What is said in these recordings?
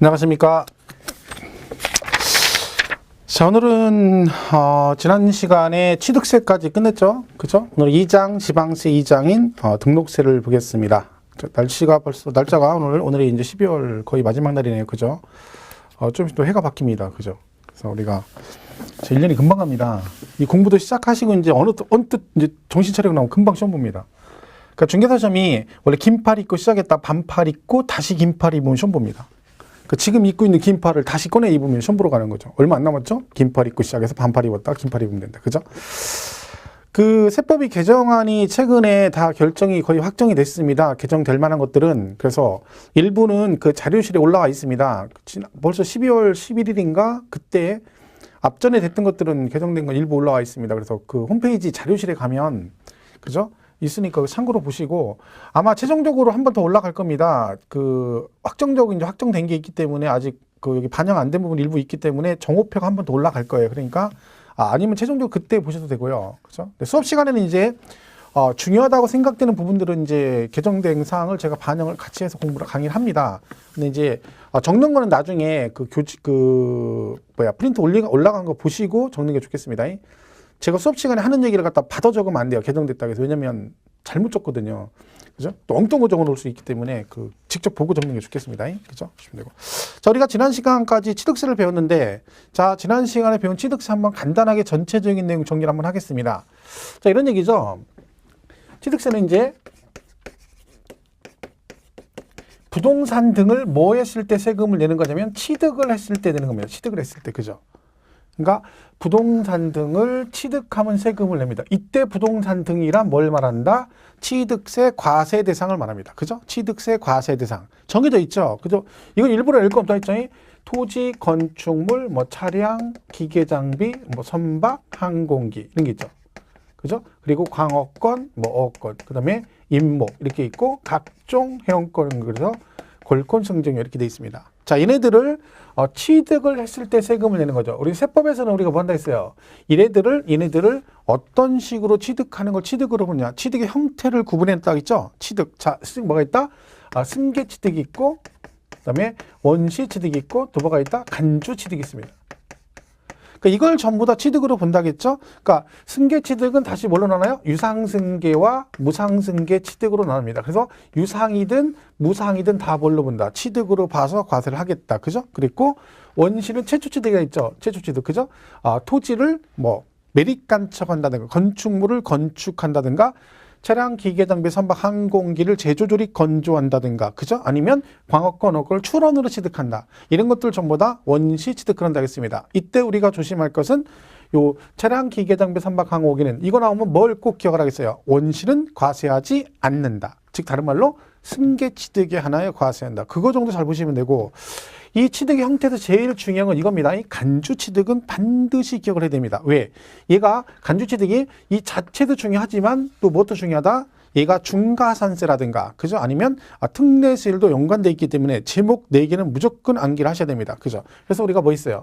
안녕하십니까. 자, 오늘은 지난 시간에 취득세까지 끝냈죠. 그죠? 오늘 2장 지방세 2장인 등록세를 보겠습니다. 날짜가 오늘이 이제 12월 거의 마지막 날이네요. 그죠? 좀 또 해가 바뀝니다. 그죠? 그래서 우리가 1년이 금방 갑니다. 이 공부도 시작하시고 이제 언뜻 이제 정신 차리고 나오면 금방 시험 봅니다. 그러니까 중개사 시험이 원래 긴팔 입고 시작했다 반팔 입고 다시 긴팔 입으면 시험 봅니다. 지금 입고 있는 긴팔을 다시 꺼내 입으면 시험 보러 가는 거죠. 얼마 안 남았죠? 긴팔 입고 시작해서 반팔 입었다 긴팔 입으면 된다. 그죠? 그 세법이 개정안이 최근에 다 결정이 거의 확정이 됐습니다. 개정될 만한 것들은. 그래서 일부는 그 자료실에 올라와 있습니다. 벌써 12월 11일인가 그때 앞전에 됐던 것들은 개정된 건 일부 올라와 있습니다. 그래서 그 홈페이지 자료실에 가면 그죠? 있으니까 참고로 보시고 아마 최종적으로 한 번 더 올라갈 겁니다. 그 확정적인 이제 확정된 게 있기 때문에 아직 그 여기 반영 안 된 부분 일부 있기 때문에 정오표가 한 번 더 올라갈 거예요. 그러니까 아니면 최종적으로 그때 보셔도 되고요. 그죠? 수업 시간에는 이제 중요하다고 생각되는 부분들은 이제 개정된 사항을 제가 반영을 같이 해서 공부를 강의를 합니다. 근데 이제 적는 거는 나중에 프린트 올라간 거 보시고 적는 게 좋겠습니다. 제가 수업 시간에 하는 얘기를 갖다 받아 적으면 안 돼요. 개정됐다고 해서. 왜냐면 잘못 적거든요. 그죠? 또 엉뚱한 거 적어 놓을 수 있기 때문에 직접 보고 적는 게 좋겠습니다. 그죠? 되고. 자, 우리가 지난 시간까지 취득세를 배웠는데, 자, 지난 시간에 배운 취득세 한번 간단하게 전체적인 내용 정리를 한번 하겠습니다. 자, 이런 얘기죠. 취득세는 이제 부동산 등을 뭐 했을 때 세금을 내는 거냐면 취득을 했을 때 내는 겁니다. 취득을 했을 때. 그죠? 그러니까 부동산 등을 취득하면 세금을 냅니다. 이때 부동산 등이란 뭘 말한다? 취득세 과세 대상을 말합니다. 그죠? 취득세 과세 대상. 정해져 있죠. 그죠? 이건 일부러 낼 거 없다 했죠. 토지, 건축물, 차량, 기계 장비, 선박, 항공기 이런 게 있죠. 그죠? 그리고 광업권, 어권, 그다음에 임목 이렇게 있고 각종 회원권 그래서 골권 승증료 이렇게 돼 있습니다. 자, 얘네들을 취득을 했을 때 세금을 내는 거죠. 우리 세법에서는 우리가 뭐 한다 했어요? 얘네들을 어떤 식으로 취득하는 걸 취득으로 보냐? 취득의 형태를 구분했다고 했죠? 취득. 자, 뭐가 있다? 승계 취득이 있고, 그다음에 원시 취득이 있고, 또 뭐가 있다? 간주 취득이 있습니다. 그러니까 이걸 전부 다 취득으로 본다겠죠? 그러니까 승계 취득은 다시 뭘로 나눠요? 유상승계와 무상승계 취득으로 나눕니다. 그래서 유상이든 무상이든 다 뭘로 본다? 취득으로 봐서 과세를 하겠다. 그죠? 그리고 원시는 최초 취득이 있죠. 최초 취득. 그죠? 토지를 매립 간척한다든가 건축물을 건축한다든가 차량, 기계, 장비, 선박, 항공기를 제조, 조립, 건조한다든가, 그죠? 아니면 광업권, 어권을 출원으로 취득한다. 이런 것들 전부 다 원시 취득 한다 했습니다. 이때 우리가 조심할 것은 요 차량, 기계, 장비, 선박, 항공기는 이거 나오면 뭘 꼭 기억을 하겠어요? 원시는 과세하지 않는다. 즉 다른 말로 승계 취득의 하나에 과세한다. 그거 정도 잘 보시면 되고 이 취득의 형태에서 제일 중요한 건 이겁니다. 이 간주 취득은 반드시 기억을 해야 됩니다. 왜? 얘가 간주 취득이 이 자체도 중요하지만 또 무엇도 중요하다? 얘가 중과산세라든가, 그죠? 아니면 특례세율도 연관되어 있기 때문에 제목 4개는 무조건 암기를 하셔야 됩니다. 그죠? 그래서 우리가 뭐 있어요?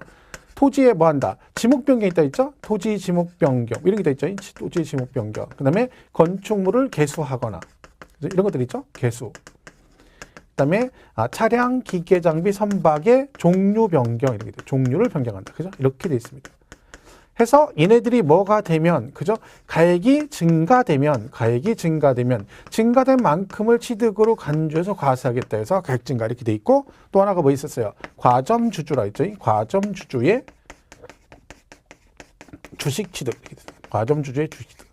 토지에 뭐 한다? 지목 변경이 있다 있죠? 토지 지목 변경. 이런 게 있다 있죠? 토지 지목 변경. 그 다음에 건축물을 개수하거나. 이런 것들 있죠? 개수. 그다음에 차량, 기계, 장비, 선박의 종류 변경 이렇게 돼. 종류를 변경한다. 그죠? 이렇게 돼 있습니다. 해서 얘네들이 뭐가 되면 그죠? 가액이 증가되면 증가된 만큼을 취득으로 간주해서 과세하겠다 해서 가액 증가 이렇게 돼 있고 또 하나가 뭐 있었어요? 과점 주주라 했죠. 과점 주주의 주식 취득 이렇게 돼 있어요. 과점 주주의 주식 취득.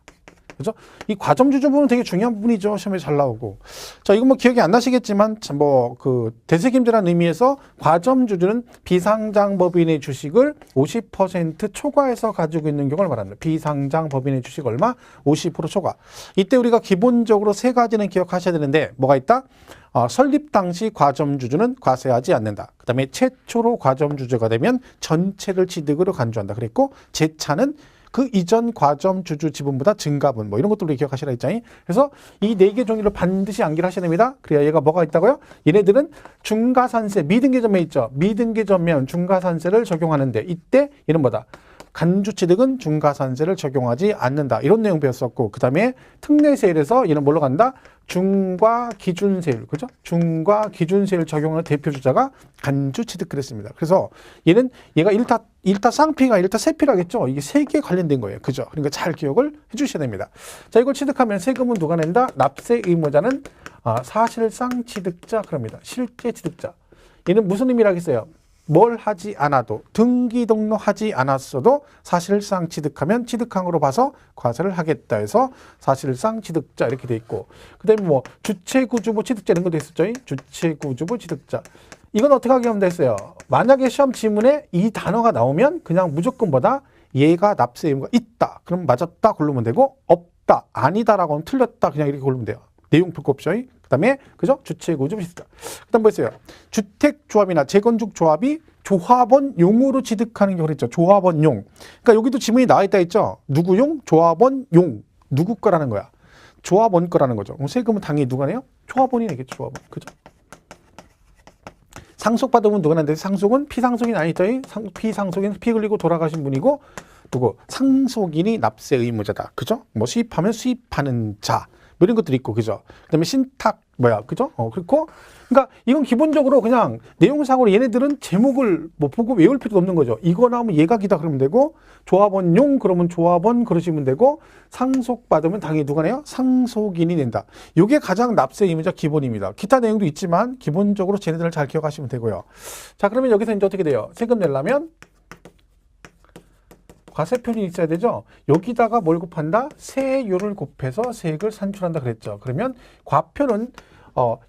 그죠? 이 과점주주 부분은 되게 중요한 부분이죠. 시험에 잘 나오고. 자, 이거 기억이 안 나시겠지만, 대세김제라는 의미에서 과점주주는 비상장 법인의 주식을 50% 초과해서 가지고 있는 경우를 말합니다. 비상장 법인의 주식 얼마? 50% 초과. 이때 우리가 기본적으로 세 가지는 기억하셔야 되는데, 뭐가 있다? 설립 당시 과점주주는 과세하지 않는다. 그 다음에 최초로 과점주주가 되면 전체를 취득으로 간주한다. 그랬고, 재차는 그 이전 과점 주주 지분보다 증가분 이런 것도 우리 기억하시라 했잖아요. 그래서 이 4개 종류를 반드시 암기를 하셔야 됩니다. 그래야 얘가 뭐가 있다고요? 얘네들은 중과산세 미등기점에 있죠. 미등기점면 중과산세를 적용하는데 이때 얘는 뭐다? 간주취득은 중과산세를 적용하지 않는다. 이런 내용 배웠었고, 그 다음에 특례세율에서 얘는 뭘로 간다? 중과기준세율, 그죠? 중과기준세율 적용하는 대표 주자가 간주취득 그랬습니다. 그래서 얘가 일타 쌍피가 일타 세피라겠죠? 이게 세 개 관련된 거예요. 그죠? 그러니까 잘 기억을 해주셔야 됩니다. 자, 이걸 취득하면 세금은 누가 낸다? 납세 의무자는 사실상 취득자, 그럽니다. 실제 취득자. 얘는 무슨 의미라겠어요? 뭘 하지 않아도, 등기 등록하지 않았어도 사실상 취득하면 취득항으로 봐서 과세를 하겠다 해서 사실상 취득자 이렇게 돼 있고, 그 다음에 뭐 주체구주부 취득자 이런 것도 있었죠. 주체구주부 취득자. 이건 어떻게 하게 하면 됐어요? 만약에 시험 지문에 이 단어가 나오면 그냥 무조건 뭐다? 얘가 납세 의무가 있다. 그럼 맞았다 고르면 되고, 없다, 아니다라고 하면 틀렸다. 그냥 이렇게 고르면 돼요. 내용 풀 거 없죠. 그 다음에 그죠? 주체구주부 취득자. 그 다음 뭐 있어요? 주택조합이나 재건축조합이 조합원용으로 취득하는 경우를 했죠. 조합원용. 그러니까 여기도 지문이 나와 있다 했죠. 누구용? 조합원용. 누구 거라는 거야? 조합원 거라는 거죠. 그럼 세금은 당연히 누가 내요? 조합원이 내겠죠. 조합원. 그죠? 상속받으면 누가 내는데, 상속은 피상속인 아니죠. 피상속인 피 흘리고 돌아가신 분이고, 누구? 상속인이 납세 의무자다. 그죠? 뭐 수입하면 수입하는 자. 뭐 이런 것들이 있고, 그죠? 그 다음에 신탁, 그죠? 그렇고, 그러니까 이건 기본적으로 그냥 내용상으로 얘네들은 제목을 뭐 보고 외울 필요도 없는 거죠. 이거 나오면 얘가 기다 그러면 되고, 조합원용 그러면 조합원 그러시면 되고, 상속받으면 당연히 누가 내요? 상속인이 낸다. 이게 가장 납세 의무자 기본입니다. 기타 내용도 있지만 기본적으로 쟤네들을 잘 기억하시면 되고요. 자, 그러면 여기서 이제 어떻게 돼요? 세금 내려면 과세표준이 있어야 되죠. 여기다가 뭘 곱한다? 세율을 곱해서 세액을 산출한다 그랬죠. 그러면 과표는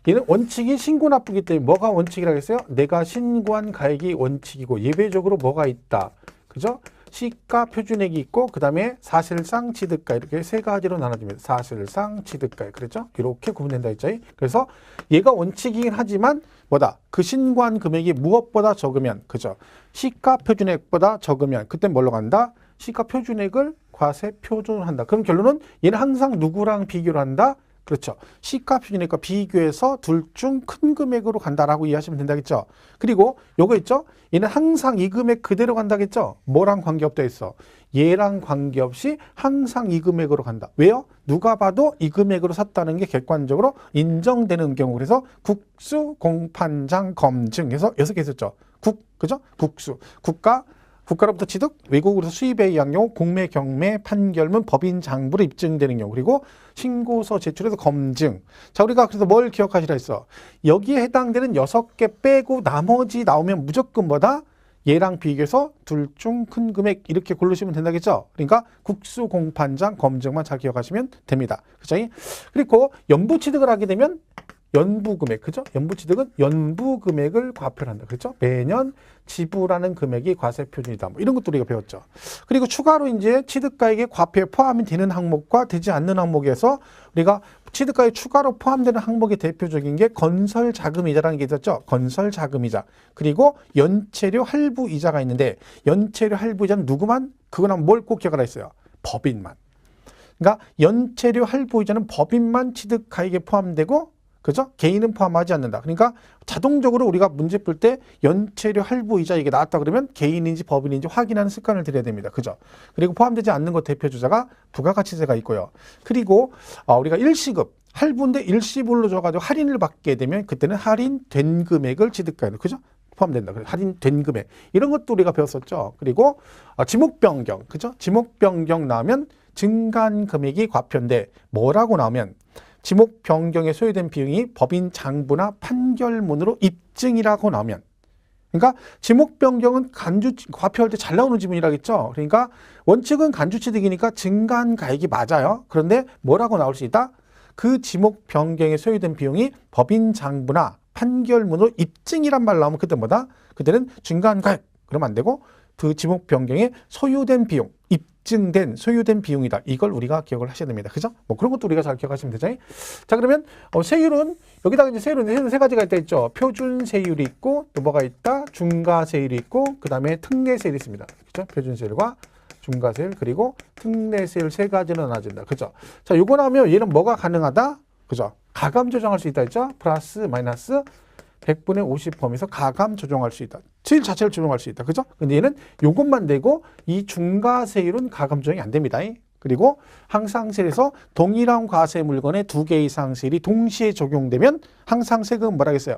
얘는 원칙이 신고 납부이기 때문에 뭐가 원칙이라고 했어요? 내가 신고한 가액이 원칙이고 예외적으로 뭐가 있다. 그죠? 시가 표준액이 있고 그 다음에 사실상 취득가 이렇게 세 가지로 나눠집니다. 사실상 취득가 그렇죠? 이렇게 구분된다 했죠. 그래서 얘가 원칙이긴 하지만 뭐다? 그 신고한 금액이 무엇보다 적으면 그죠? 시가 표준액보다 적으면 그때 뭘로 간다? 시가 표준액을 과세 표준한다. 그럼 결론은 얘는 항상 누구랑 비교를 한다? 그렇죠. 시가 표준액과 비교해서 둘 중 큰 금액으로 간다라고 이해하시면 된다겠죠. 그리고 요거 있죠. 얘는 항상 이 금액 그대로 간다겠죠. 뭐랑 관계없다 했어. 얘랑 관계없이 항상 이 금액으로 간다. 왜요? 누가 봐도 이 금액으로 샀다는 게 객관적으로 인정되는 경우. 그래서 국수, 공판장, 검증해서 6개 있었죠. 그죠? 국수, 국가로부터 취득, 외국으로서 수입에 의한 경우, 공매, 경매, 판결문, 법인 장부로 입증되는 경우, 그리고 신고서 제출해서 검증. 자, 우리가 그래서 뭘 기억하시라 했어? 여기에 해당되는 6개 빼고 나머지 나오면 무조건 뭐다? 얘랑 비교해서 둘 중 큰 금액 이렇게 고르시면 된다겠죠? 그러니까 국수, 공판장, 검증만 잘 기억하시면 됩니다. 그죠? 그리고 연부 취득을 하게 되면 연부금액, 그죠? 연부취득은 연부금액을 과표를 한다. 그렇죠? 매년 지불하는 금액이 과세표준이다. 뭐 이런 것도 우리가 배웠죠. 그리고 추가로 이제 취득가액에 과표에 포함이 되는 항목과 되지 않는 항목에서 우리가 취득가에 추가로 포함되는 항목의 대표적인 게 건설자금이자라는 게 있었죠. 건설자금이자. 그리고 연체료 할부이자가 있는데 연체료 할부이자는 누구만? 그거는 뭘 꼭 기억하라 했어요. 법인만. 그러니까 연체료 할부이자는 법인만 취득가액에 포함되고 그죠? 개인은 포함하지 않는다. 그러니까 자동적으로 우리가 문제 풀 때 연체료 할부이자 이게 나왔다 그러면 개인인지 법인인지 확인하는 습관을 들여야 됩니다. 그죠? 그리고 포함되지 않는 것 대표 주자가 부가가치세가 있고요. 그리고 우리가 일시급 할부인데 일시불로 줘가지고 할인을 받게 되면 그때는 할인된 금액을 취득가액으로 그죠? 포함된다. 그래서 할인된 금액 이런 것도 우리가 배웠었죠. 그리고 지목 변경 그죠? 지목 변경 나오면 증가한 금액이 과표인데 뭐라고 나오면 지목 변경에 소요된 비용이 법인 장부나 판결문으로 입증이라고 나오면 그러니까 지목 변경은 과표할 때 잘 나오는 지문이라겠죠. 그러니까 원칙은 간주취득이니까 증가한 가액이 맞아요. 그런데 뭐라고 나올 수 있다? 그 지목 변경에 소요된 비용이 법인 장부나 판결문으로 입증이란 말 나오면 그때 뭐다? 그때는 증가한 가액 그러면 안 되고 그 지목 변경에 소요된 비용 입증된 소요된 비용이다. 이걸 우리가 기억을 하셔야 됩니다. 그죠? 뭐 그런 것도 우리가 잘 기억하시면 되죠. 자, 그러면 세율은 여기다가 이제 세율은 세 가지가 있다 했죠. 표준 세율이 있고 또 뭐가 있다? 중과 세율이 있고 그다음에 특례 세율이 있습니다. 그죠? 표준 세율과 중과 세율 그리고 특례 세율 세 가지로 나눠진다. 그죠? 자, 요거 나오면 얘는 뭐가 가능하다? 그죠? 가감 조정할 수 있다 했죠. 플러스 마이너스 100분의 50 범위에서 가감 조정할 수 있다. 세율 자체를 조정할 수 있다. 그죠? 근데 얘는 요것만 되고 이 중과세율은 가감 조정이 안 됩니다. 그리고 항상세에서 동일한 과세 물건에 2개 이상 세율이 동시에 적용되면 항상 세금은 뭐라 했어요?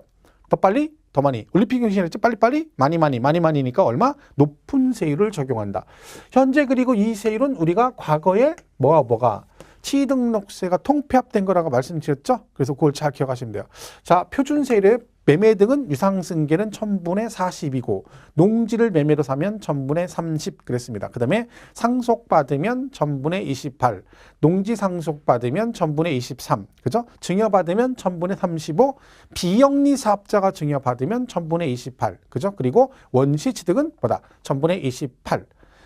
더 빨리, 더 많이. 올림픽 경신했지 빨리빨리, 많이니까 얼마? 높은 세율을 적용한다. 현재 그리고 이 세율은 우리가 과거에 뭐가 취등록세가 통폐합된 거라고 말씀드렸죠? 그래서 그걸 잘 기억하시면 돼요. 자, 표준세율의 매매 등은 유상승계는 1000분의 40이고 농지를 매매로 사면 1000분의 30 그랬습니다. 그 다음에 상속받으면 1000분의 28, 농지 상속받으면 1000분의 23, 그죠? 증여받으면 1000분의 35, 비영리 사업자가 증여받으면 1000분의 28, 그죠? 그리고 원시취득은 뭐다? 1000분의 28,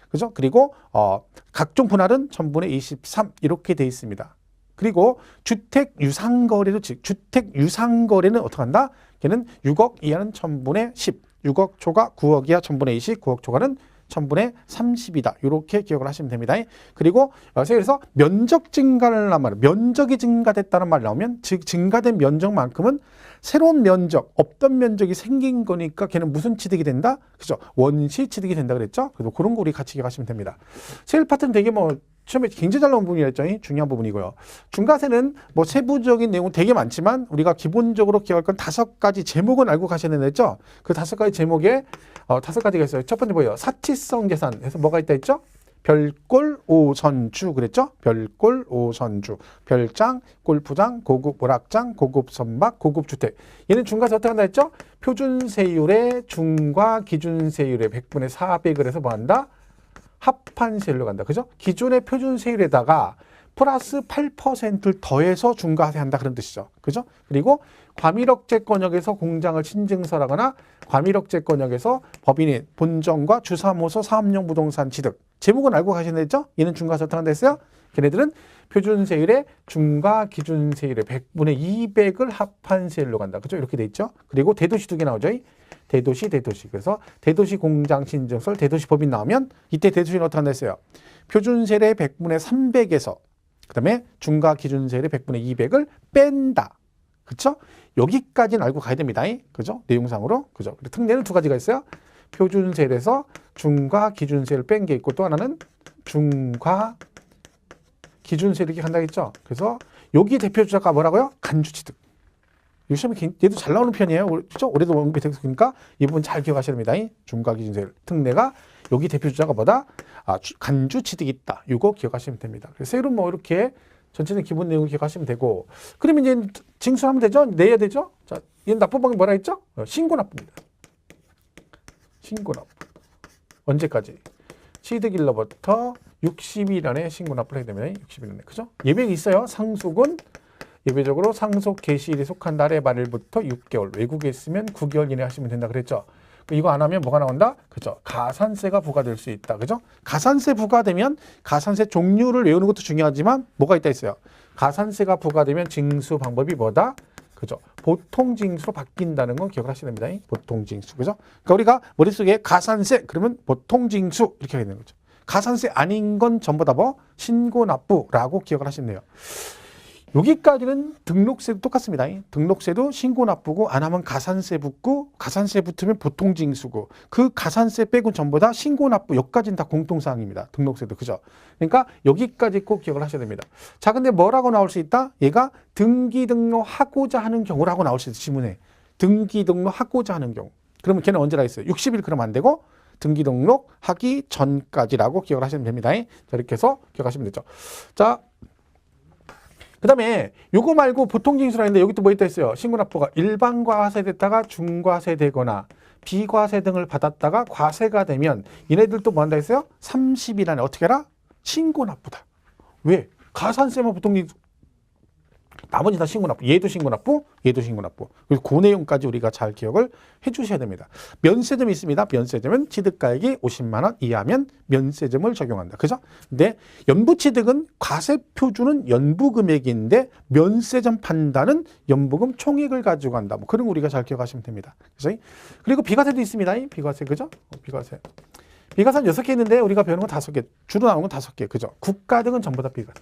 그죠? 그리고 각종 분할은 1000분의 23 이렇게 돼 있습니다. 그리고 주택 유상거래도 주택 유상거래는 어떻게 한다? 걔는 6억 이하는 1000분의 10, 6억 초과 9억 이하 1000분의 20, 9억 초과는 1000분의 30이다. 이렇게 기억을 하시면 됩니다. 그리고 그래서 면적 증가를 하면 면적이 증가됐다는 말이 나오면 즉 증가된 면적만큼은 새로운 면적, 없던 면적이 생긴 거니까 걔는 무슨 취득이 된다? 그죠? 원시 취득이 된다 그랬죠? 그래서 그런 거 우리 같이 기억하시면 됩니다. 세율 파트는 되게 시험에 굉장히 잘 나온 부분이었죠. 중요한 부분이고요. 중과세는 세부적인 내용은 되게 많지만 우리가 기본적으로 기억할 건 5가지 제목은 알고 가셔야 되죠. 그 5가지 제목에 5가지가 있어요. 첫 번째 뭐예요? 사치성 계산 해서 뭐가 있다 했죠? 별골 오선주 그랬죠? 별골 오선주, 별장, 골프장, 고급 오락장, 고급 선박, 고급 주택. 얘는 중과세 어떻게 한다 했죠? 표준세율의 중과 기준세율의 100분의 400을 해서 뭐 한다? 합한세율로 간다. 그죠? 기존의 표준세율에다가 플러스 8%를 더해서 중과세 한다. 그런 뜻이죠. 그죠? 그리고 과밀억제권역에서 공장을 신증설하거나 과밀억제권역에서 법인이 본점과 주사무소 사업용 부동산 취득. 제목은 알고 가시는데죠? 얘는 중과세 어떻게 한다 했어요? 걔네들은 표준세율의 중과 기준세율의 100분의 200을 합한세율로 간다. 그죠? 이렇게 돼 있죠? 그리고 대도시 2개 나오죠? 대도시. 그래서 대도시 공장 신증설, 대도시 법인 나오면 이때 대도시는 어떻게 한다 했어요? 표준세율의 100분의 300에서 그 다음에 중과 기준세율의 100분의 200을 뺀다. 그쵸? 여기까지는 알고 가야 됩니다. 그죠? 내용상으로. 그죠? 특례는 2가지가 있어요. 표준세율에서 중과 기준세율을 뺀 게 있고 또 하나는 중과 기준세율 이렇게 간다 했죠? 그래서 여기 대표 주자가 뭐라고요? 간주취득. 이 시험에 얘도 잘 나오는 편이에요. 그렇죠? 올해도 언급이 됐으니까 이 부분 잘 기억하셔야 됩니다. 중과 기준세율 특례가 여기 대표 주자가 뭐다? 간주취득이 있다. 이거 기억하시면 됩니다. 그래서 세율은 이렇게 전체적인 기본 내용을 기억하시면 되고, 그러면 이제 징수하면 되죠? 내야 되죠? 자, 얘는 납부방이 뭐라 했죠? 신고납부입니다. 신고납부. 언제까지? 취득일로부터 60일 안에 신고납부를 해야 됩니다. 60일 안에. 그죠? 예외가 있어요. 상속은 예외적으로 상속 개시일이 속한 날의 말일부터 6개월, 외국에 있으면 9개월 이내 하시면 된다 그랬죠. 이거 안 하면 뭐가 나온다? 그죠? 가산세가 부과될 수 있다. 그죠? 가산세 부과되면 가산세 종류를 외우는 것도 중요하지만 뭐가 있다 했어요? 가산세가 부과되면 징수 방법이 뭐다? 그죠? 보통 징수로 바뀐다는 건 기억을 하셔야 됩니다. 보통 징수. 그죠? 그러니까 우리가 머릿속에 가산세 그러면 보통 징수 이렇게 하게 되는 거죠. 가산세 아닌 건 전부 다 신고납부라고 기억을 하시면 돼요. 여기까지는 등록세도 똑같습니다. 등록세도 신고납부고 안 하면 가산세 붙고 가산세 붙으면 보통징수고 그 가산세 빼고 전부 다 신고납부 여기까지는 다 공통사항입니다. 등록세도. 그죠? 그러니까 여기까지 꼭 기억을 하셔야 됩니다. 자, 근데 뭐라고 나올 수 있다? 얘가 등기 등록하고자 하는 경우라고 나올 수 있어요. 지문에. 등기 등록하고자 하는 경우. 그러면 걔는 언제라 했어요? 60일 그러면 안 되고 등기 등록하기 전까지라고 기억을 하시면 됩니다. 자, 이렇게 해서 기억하시면 되죠. 자, 그 다음에 요거 말고 보통징수라 했는데 여기 또 뭐 있다 했어요? 신고납부가 일반과세 됐다가 중과세 되거나 비과세 등을 받았다가 과세가 되면 얘네들도 뭐 한다 했어요? 30일 안에 어떻게 해라? 신고납부다. 왜? 가산세만 보통징수 나머지 다 신고납부. 얘도 신고납부, 얘도 신고납부. 그래서 그 내용까지 우리가 잘 기억을 해주셔야 됩니다. 면세점이 있습니다. 면세점은 취득가액이 50만 원 이하면 면세점을 적용한다. 그죠? 근데 연부취득은 과세표준은 연부금액인데 면세점 판단은 연부금 총액을 가지고 간다. 그런 거 우리가 잘 기억하시면 됩니다. 그죠? 그리고 비과세도 있습니다. 비과세, 그죠? 비과세. 비과세는 6개 있는데 우리가 배우는 건 5개. 주로 나오는 건 5개. 그죠? 국가 등은 전부 다 비과세.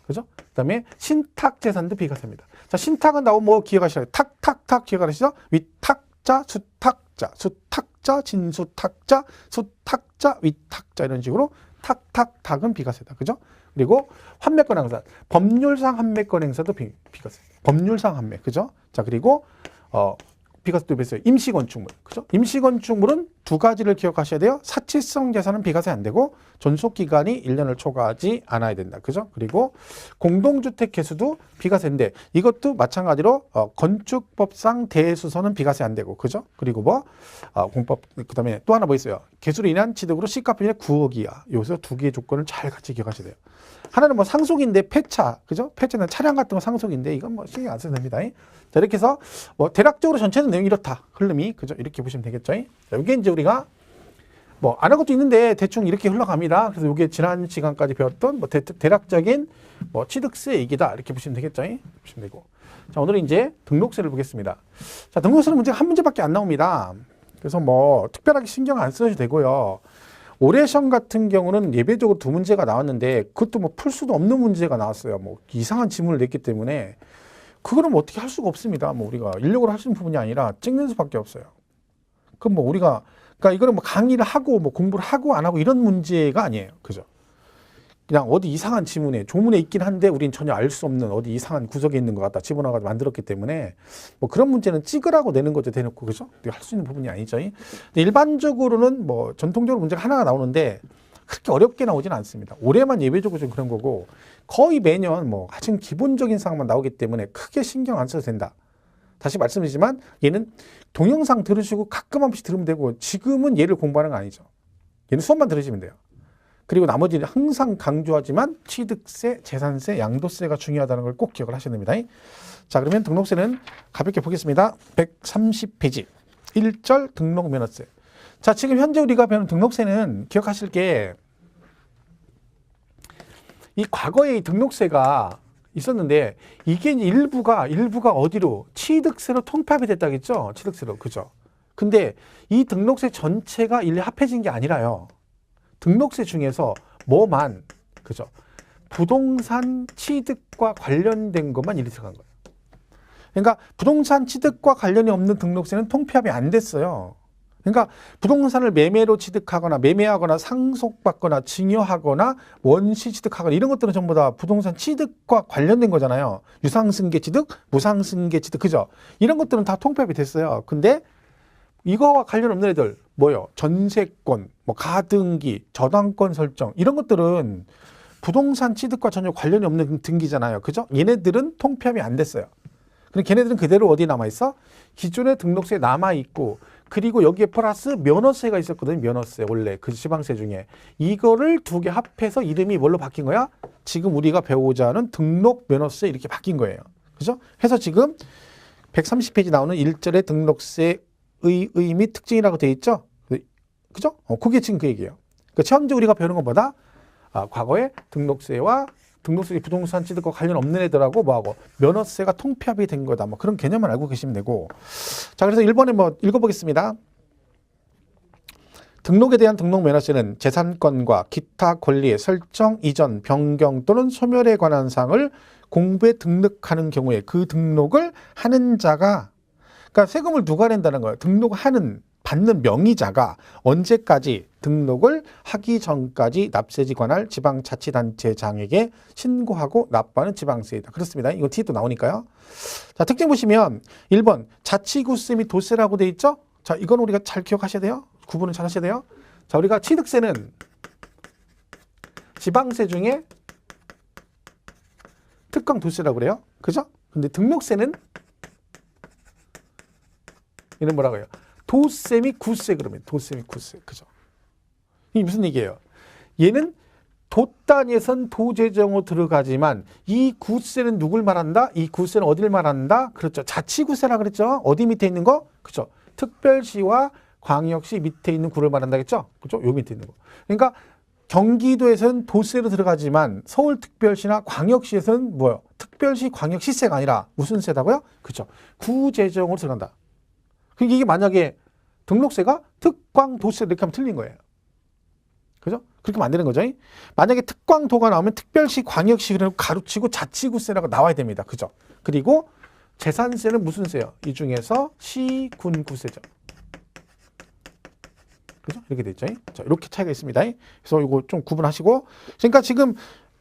그죠? 그 다음에 신탁재산도 비과세입니다. 자, 신탁은 나오면 뭐 기억하시나요? 탁 위탁 기억하시죠? 위탁자, 수탁자, 수탁자, 진수탁자, 수탁자, 위탁자 이런 식으로 탁탁탁은 비과세다. 그죠? 그리고 환매권 행사, 법률상 환매권 행사도 비과세. 법률상 환매. 그죠? 자, 그리고 비과세 또 있어요. 임시건축물. 그죠? 임시건축물은 두 가지를 기억하셔야 돼요. 사치성 재산은 비과세 안 되고 존속기간이 1년을 초과하지 않아야 된다. 그죠? 그리고 공동주택 개수도 비과세인데 이것도 마찬가지로 건축법상 대수선은 비과세 안 되고. 그죠? 그리고 공법, 그 다음에 또 하나 뭐 있어요. 개수로 인한 취득으로 시가편이 9억 이하. 여기서 두 개의 조건을 잘 같이 기억하셔야 돼요. 하나는 뭐 상속인데 폐차. 그죠? 폐차는 차량 같은 거 상속인데 이건 뭐 신경 안 써도 됩니다. 자, 이렇게 해서 뭐 대략적으로 전체는 내용이 이렇다. 흐름이. 그죠? 이렇게 보시면 되겠죠? 자, 이게 이제 우리가 뭐 안 한 것도 있는데 대충 이렇게 흘러갑니다. 그래서 이게 지난 시간까지 배웠던 뭐 대략적인 뭐 취득세 얘기다. 이렇게 보시면 되겠죠? 보시면 되고. 자, 오늘은 이제 등록세를 보겠습니다. 자, 등록세는 문제가 한 문제밖에 안 나옵니다. 그래서 뭐 특별하게 신경 안 쓰셔도 되고요. 올해 시험 같은 경우는 예배적으로 두 문제가 나왔는데 그것도 뭐 풀 수도 없는 문제가 나왔어요. 뭐 이상한 지문을 냈기 때문에 그거는 뭐 어떻게 할 수가 없습니다. 뭐 우리가 인력으로 할 수 있는 부분이 아니라 찍는 수밖에 없어요. 그럼 뭐 우리가 그러니까 이거는 뭐 강의를 하고 뭐 공부를 하고 안 하고 이런 문제가 아니에요. 그죠? 그냥 어디 이상한 지문에 조문에 있긴 한데 우린 전혀 알 수 없는 어디 이상한 구석에 있는 것 같다 집어넣어가지고 만들었기 때문에 뭐 그런 문제는 찍으라고 내는 거죠. 대놓고. 그죠? 할 수 있는 부분이 아니죠. 근데 일반적으로는 뭐 전통적으로 문제가 하나가 나오는데 그렇게 어렵게 나오지는 않습니다. 올해만 예외적으로 좀 그런 거고 거의 매년 뭐 아주 기본적인 사항만 나오기 때문에 크게 신경 안 써도 된다. 다시 말씀드리지만 얘는 동영상 들으시고 가끔 한 번씩 들으면 되고 지금은 얘를 공부하는 거 아니죠. 얘는 수업만 들으시면 돼요. 그리고 나머지는 항상 강조하지만 취득세, 재산세, 양도세가 중요하다는 걸 꼭 기억을 하셔야 됩니다. 자, 그러면 등록세는 가볍게 보겠습니다. 130페이지 1절 등록면허세. 자, 지금 현재 우리가 배우는 등록세는 기억하실 게 이 과거에 이 등록세가 있었는데 이게 이제 일부가 어디로 취득세로 통합이 됐다겠죠? 취득세로. 그죠? 근데 이 등록세 전체가 일일이 합해진 게 아니라요. 등록세 중에서 뭐만, 그죠? 부동산 취득과 관련된 것만 일일이 들어간 거예요. 그러니까 부동산 취득과 관련이 없는 등록세는 통폐합이 안 됐어요. 그러니까 부동산을 매매로 취득하거나 매매하거나 상속받거나 증여하거나 원시 취득하거나 이런 것들은 전부 다 부동산 취득과 관련된 거잖아요. 유상승계 취득, 무상승계 취득, 그죠? 이런 것들은 다 통폐합이 됐어요. 근데 이거와 관련 없는 애들 뭐요? 전세권, 뭐 가등기, 저당권 설정 이런 것들은 부동산 취득과 전혀 관련이 없는 등기잖아요. 그죠? 얘네들은 통폐합이 안 됐어요. 그럼 걔네들은 그대로 어디 남아있어? 기존의 등록세에 남아있고 그리고 여기에 플러스 면허세가 있었거든요. 면허세 원래 그 지방세 중에 이거를 두 개 합해서 이름이 뭘로 바뀐 거야? 지금 우리가 배우고자 하는 등록 면허세 이렇게 바뀐 거예요. 그죠? 해서 지금 130페이지 나오는 1절의 등록세의 의미 특징이라고 되어 있죠? 그죠? 그게 지금 그 얘기예요. 그러니까 현재 우리가 배우는 것보다 과거에 등록세와 등록세 부동산 취득과 관련 없는 애들하고 뭐하고 면허세가 통폐합이 된 거다. 뭐 그런 개념을 알고 계시면 되고. 자, 그래서 1번에 뭐 읽어보겠습니다. 등록에 대한 등록 면허세는 재산권과 기타 권리의 설정, 이전, 변경 또는 소멸에 관한 사항을 공부에 등록하는 경우에 그 등록을 하는 자가 그러니까 세금을 누가 낸다는 거예요. 등록하는 받는 명의자가 언제까지 등록을 하기 전까지 납세지 관할 지방자치단체장에게 신고하고 납부하는 지방세이다. 그렇습니다. 이거 T도 나오니까요. 자, 특징 보시면 1번 자치구세 및 도세라고 돼 있죠. 자, 이건 우리가 잘 기억하셔야 돼요. 구분을 잘 하셔야 돼요. 자, 우리가 취득세는 지방세 중에 특강 도세라고 그래요. 그죠? 근데 등록세는 이는 뭐라고 해요? 도세 및 구세 그러면 도세 및 구세. 그죠? 이게 무슨 얘기예요? 얘는 도 단위에선 도재정으로 들어가지만 이 구세는 누굴 말한다? 이 구세는 어디를 말한다? 그렇죠. 자치구세라 그랬죠. 어디 밑에 있는 거? 그렇죠. 특별시와 광역시 밑에 있는 구를 말한다겠죠. 그렇죠. 요 밑에 있는 거. 그러니까 경기도에서는 도세로 들어가지만 서울특별시나 광역시에서는 뭐요? 특별시 광역시세가 아니라 무슨 세다고요? 그렇죠. 구재정으로 들어간다. 그러니까 이게 만약에 등록세가 특광도세 이렇게 하면 틀린 거예요. 그죠? 그렇게 만드는 거죠. 만약에 특광도가 나오면 특별시, 광역시 그래서 가로치고 자치구세라고 나와야 됩니다. 그죠? 그리고 재산세는 무슨 세요? 이 중에서 시군구세죠. 그죠? 이렇게 되죠. 자, 이렇게 차이가 있습니다. 그래서 이거 좀 구분하시고. 그러니까 지금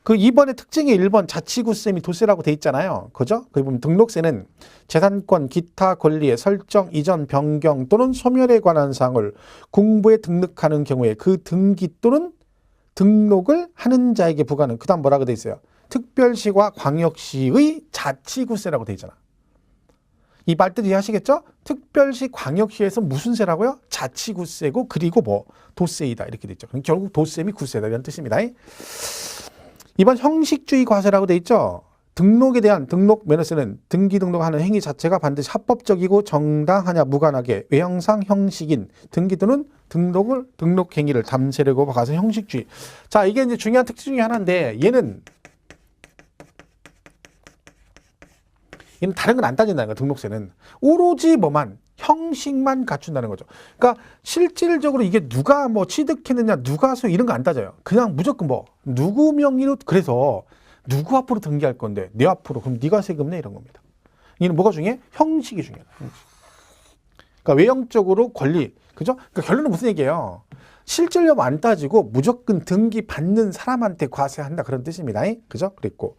그 2번의 특징이 1번 자치구세 및 도세라고 돼 있잖아요. 그죠? 거기 보면 등록세는 재산권 기타 권리의 설정, 이전, 변경 또는 소멸에 관한 사항을 공부에 등록하는 경우에 그 등기 또는 등록을 하는 자에게 부과하는, 그 다음 뭐라고 돼 있어요? 특별시와 광역시의 자치구세라고 돼 있잖아. 이 말뜻 이해하시겠죠? 특별시, 광역시에서 무슨 세라고요? 자치구세고, 그리고 뭐 도세이다 이렇게 돼 있죠. 결국 도세 및 구세다 이런 뜻입니다. 이번 형식주의 과세라고 돼 있죠. 등록에 대한 등록 면허세는 등기 등록하는 행위 자체가 반드시 합법적이고 정당하냐 무관하게 외형상 형식인 등기 또는 등록 행위를 담세려고 과세 형식주의. 자, 이게 이제 중요한 특징 중에 하나인데 얘는 다른 건 안 따진다는 거야. 등록세는 오로지 뭐만 형식만 갖춘다는 거죠. 그러니까 실질적으로 이게 누가 뭐 취득했느냐, 누가 소유 이런 거 안 따져요. 그냥 무조건 뭐 누구 명의로, 그래서 누구 앞으로 등기할 건데 내 앞으로, 그럼 네가 세금 내 이런 겁니다. 이는 뭐가 중요해? 형식이 중요해요. 형식. 그러니까 외형적으로 권리, 그죠? 그러니까 결론은 무슨 얘기예요? 실질 여부 안 따지고 무조건 등기 받는 사람한테 과세한다 그런 뜻입니다. 그죠? 그랬고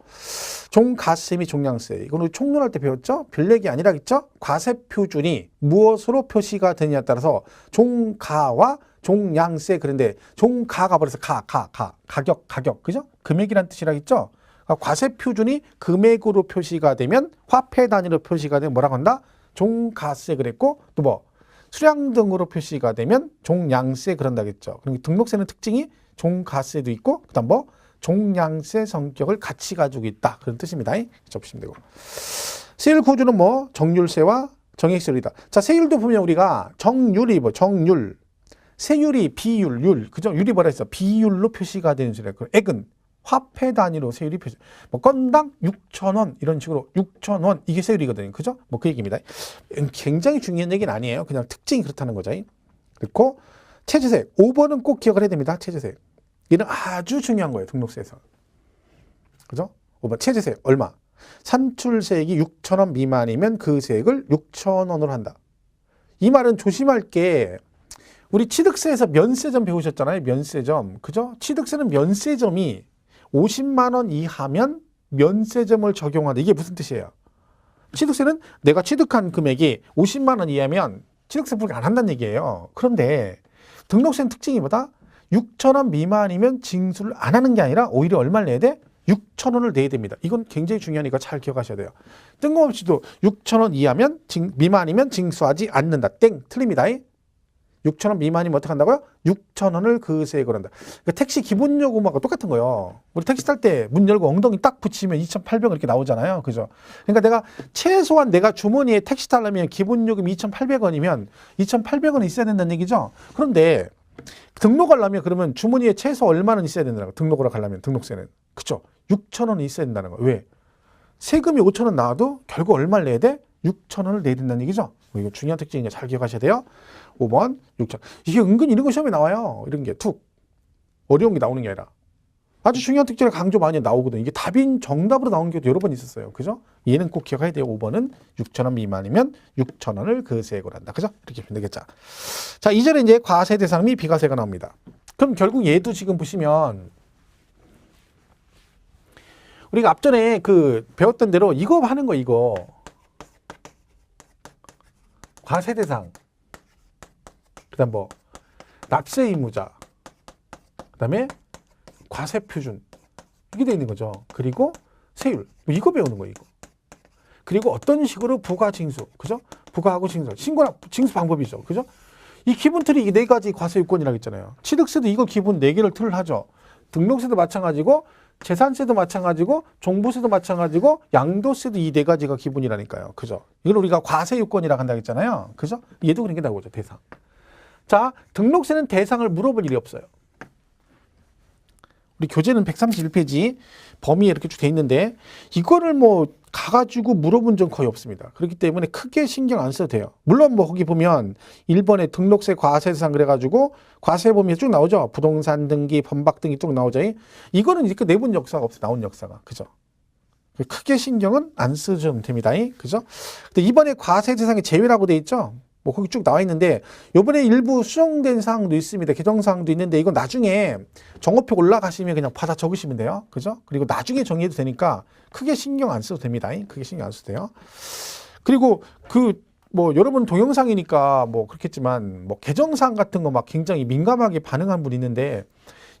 종가세 및 종량세, 이건 우리 총론할 때 배웠죠? 별 얘기 아니라겠죠? 과세 표준이 무엇으로 표시가 되느냐에 따라서 종가와 종량세, 그런데 종가가 버려서 가격, 그죠? 금액이란 뜻이라겠죠? 그러니까 과세 표준이 금액으로 표시가 되면, 화폐 단위로 표시가 되면 뭐라고 한다? 종가세 그랬고, 또 뭐 수량 등으로 표시가 되면 종량세 그런다겠죠. 그럼 등록세는 특징이 종가세도 있고, 그다음 뭐 종량세 성격을 같이 가지고 있다 그런 뜻입니다. 접으시면 되고. 세율 구조는 뭐 정률세와 정액세율이다. 자, 세율도 보면 우리가 정률이 뭐 정률, 세율이 비율, 율, 그죠? 율이 뭐라 했어? 비율로 표시가 되는 소리야. 그 액은 화폐 단위로 세율이 표시. 뭐 건당 6,000원 이런 식으로 6,000원 이게 세율이거든요. 그죠? 뭐 그 얘기입니다. 굉장히 중요한 얘기는 아니에요. 그냥 특징이 그렇다는 거죠. 그리고 체제세 5번은 꼭 기억을 해야 됩니다. 체제세. 이는 아주 중요한 거예요. 등록세에서. 그죠? 5번 체제세 얼마? 산출세액이 6,000원 미만이면 그 세액을 6,000원으로 한다. 이 말은 조심할 게, 우리 취득세에서 면세점 배우셨잖아요. 면세점. 그죠? 취득세는 면세점이 50만 원 이하면 면세점을 적용한다. 이게 무슨 뜻이에요? 취득세는 내가 취득한 금액이 50만 원 이하면 취득세 부과 안 한다는 얘기예요. 그런데 등록세는 특징이 뭐다? 6,000원 미만이면 징수를 안 하는 게 아니라 오히려 얼마를 내야 돼? 6,000원을 내야 됩니다. 이건 굉장히 중요하니까 잘 기억하셔야 돼요. 뜬금없이도 6,000원 이하면 미만이면 징수하지 않는다. 땡. 틀립니다. 6,000원 미만이면 어떻게 한다고요? 6,000원을 그 세액을 한다. 그러니까 택시 기본요금하고 똑같은 거예요. 우리 택시 탈 때 문 열고 엉덩이 딱 붙이면 2,800원 이렇게 나오잖아요. 그죠? 그러니까 내가 최소한 내가 주머니에 택시 타려면 기본요금이 2,800원이면 2,800원이 있어야 된다는 얘기죠. 그런데 등록하려면 그러면 주머니에 최소 얼마는 있어야 된다고, 등록을 가려면 등록세는. 그쵸? 6,000원이 있어야 된다는 거예요. 왜? 세금이 5,000원 나와도 결국 얼마를 내야 돼? 6,000원을 내야 된다는 얘기죠. 이거 중요한 특징이니까 잘 기억하셔야 돼요. 5번 6,000원. 이게 은근 이런 거 시험에 나와요. 이런 게 툭 어려운 게 나오는 게 아니라 아주 중요한 특징을 강조 많이 나오거든요. 이게 답인 정답으로 나온 경우도 여러 번 있었어요. 그죠? 얘는 꼭 기억해야 돼요. 5번은 6,000원 미만이면 6,000원을 그 세액으로 한다. 그죠? 이렇게 보면 되겠죠. 자, 이전에 이제 과세 대상 및 비과세가 나옵니다. 그럼 결국 얘도 지금 보시면 우리가 앞전에 그 배웠던 대로 이거 하는 거, 이거 과세 대상, 그다음 뭐 납세 의무자, 그다음에 과세 표준, 이게 돼 있는 거죠. 그리고 세율, 이거 배우는 거예요. 이거. 그리고 어떤 식으로 부과 징수, 그죠? 부과하고 징수, 신고나 징수 방법이죠. 그죠? 이 기본 틀이 이 네 가지 과세 요건이라고 했잖아요. 취득세도 이거 기본 네 개를 틀을 하죠. 등록세도 마찬가지고, 재산세도 마찬가지고, 종부세도 마찬가지고, 양도세도 이 네 가지가 기본이라니까요. 그죠? 이걸 우리가 과세 요건이라고 한다고 했잖아요. 그죠? 얘도 그런 게 나오죠. 대상. 자, 등록세는 대상을 물어볼 일이 없어요. 우리 교재는 131페이지 범위에 이렇게 쭉 돼 있는데 이거를 뭐 가가지고 물어본 적 거의 없습니다. 그렇기 때문에 크게 신경 안 써도 돼요. 물론 뭐 거기 보면 1번에 등록세 과세 대상 그래가지고 과세 범위에 쭉 나오죠. 부동산 등기, 범박 등기 쭉 나오죠. 이거는 이렇게 내본 역사가 없어요. 나온 역사가. 그죠? 크게 신경은 안 쓰셔도 됩니다. 그죠? 근데 이번에 과세 대상이 제외라고 돼 있죠? 뭐 거기 쭉 나와 있는데 요번에 일부 수정된 사항도 있습니다. 개정 사항도 있는데 이건 나중에 정오표 올라가시면 그냥 받아 적으시면 돼요. 그죠? 그리고 나중에 정리해도 되니까 크게 신경 안 써도 됩니다. 크게 신경 안 써도 돼요. 그리고 뭐 여러분 동영상이니까 뭐 그렇겠지만 뭐 개정사항 같은 거 막 굉장히 민감하게 반응한 분 있는데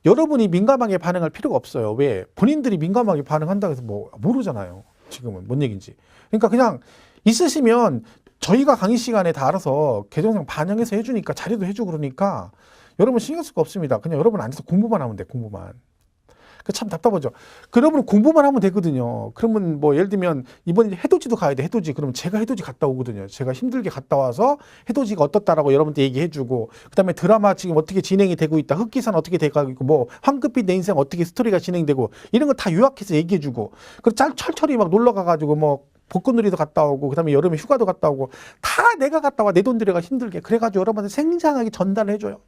여러분이 민감하게 반응할 필요가 없어요. 왜? 본인들이 민감하게 반응한다고 해서 뭐 모르잖아요. 지금은 뭔 얘기인지. 그러니까 그냥 있으시면 저희가 강의 시간에 다 알아서 개정사항 반영해서 해주니까 자료도 해주고 그러니까 여러분 신경 쓸 거 없습니다. 그냥 여러분 앉아서 공부만 하면 돼. 공부만. 참 답답하죠. 여러분 공부만 하면 되거든요. 그러면 뭐 예를 들면 이번에 해돋이도 가야 돼. 해돋이. 그러면 제가 해돋이 갔다 오거든요. 제가 힘들게 갔다 와서 해돋이가 어떻다라고 여러분한테 얘기해주고 그다음에 드라마 지금 어떻게 진행이 되고 있다. 흑기사는 어떻게 돼가고 있고 뭐 황급빛 내 인생 어떻게 스토리가 진행되고 이런 거 다 요약해서 얘기해주고 그리고 철철이 막 놀러 가가지고 뭐 벚꽃놀이도 갔다 오고 그다음에 여름에 휴가도 갔다 오고 다 내가 갔다 와 내 돈 들여가 힘들게 그래가지고 여러분한테 생생하게 전달을 해줘요.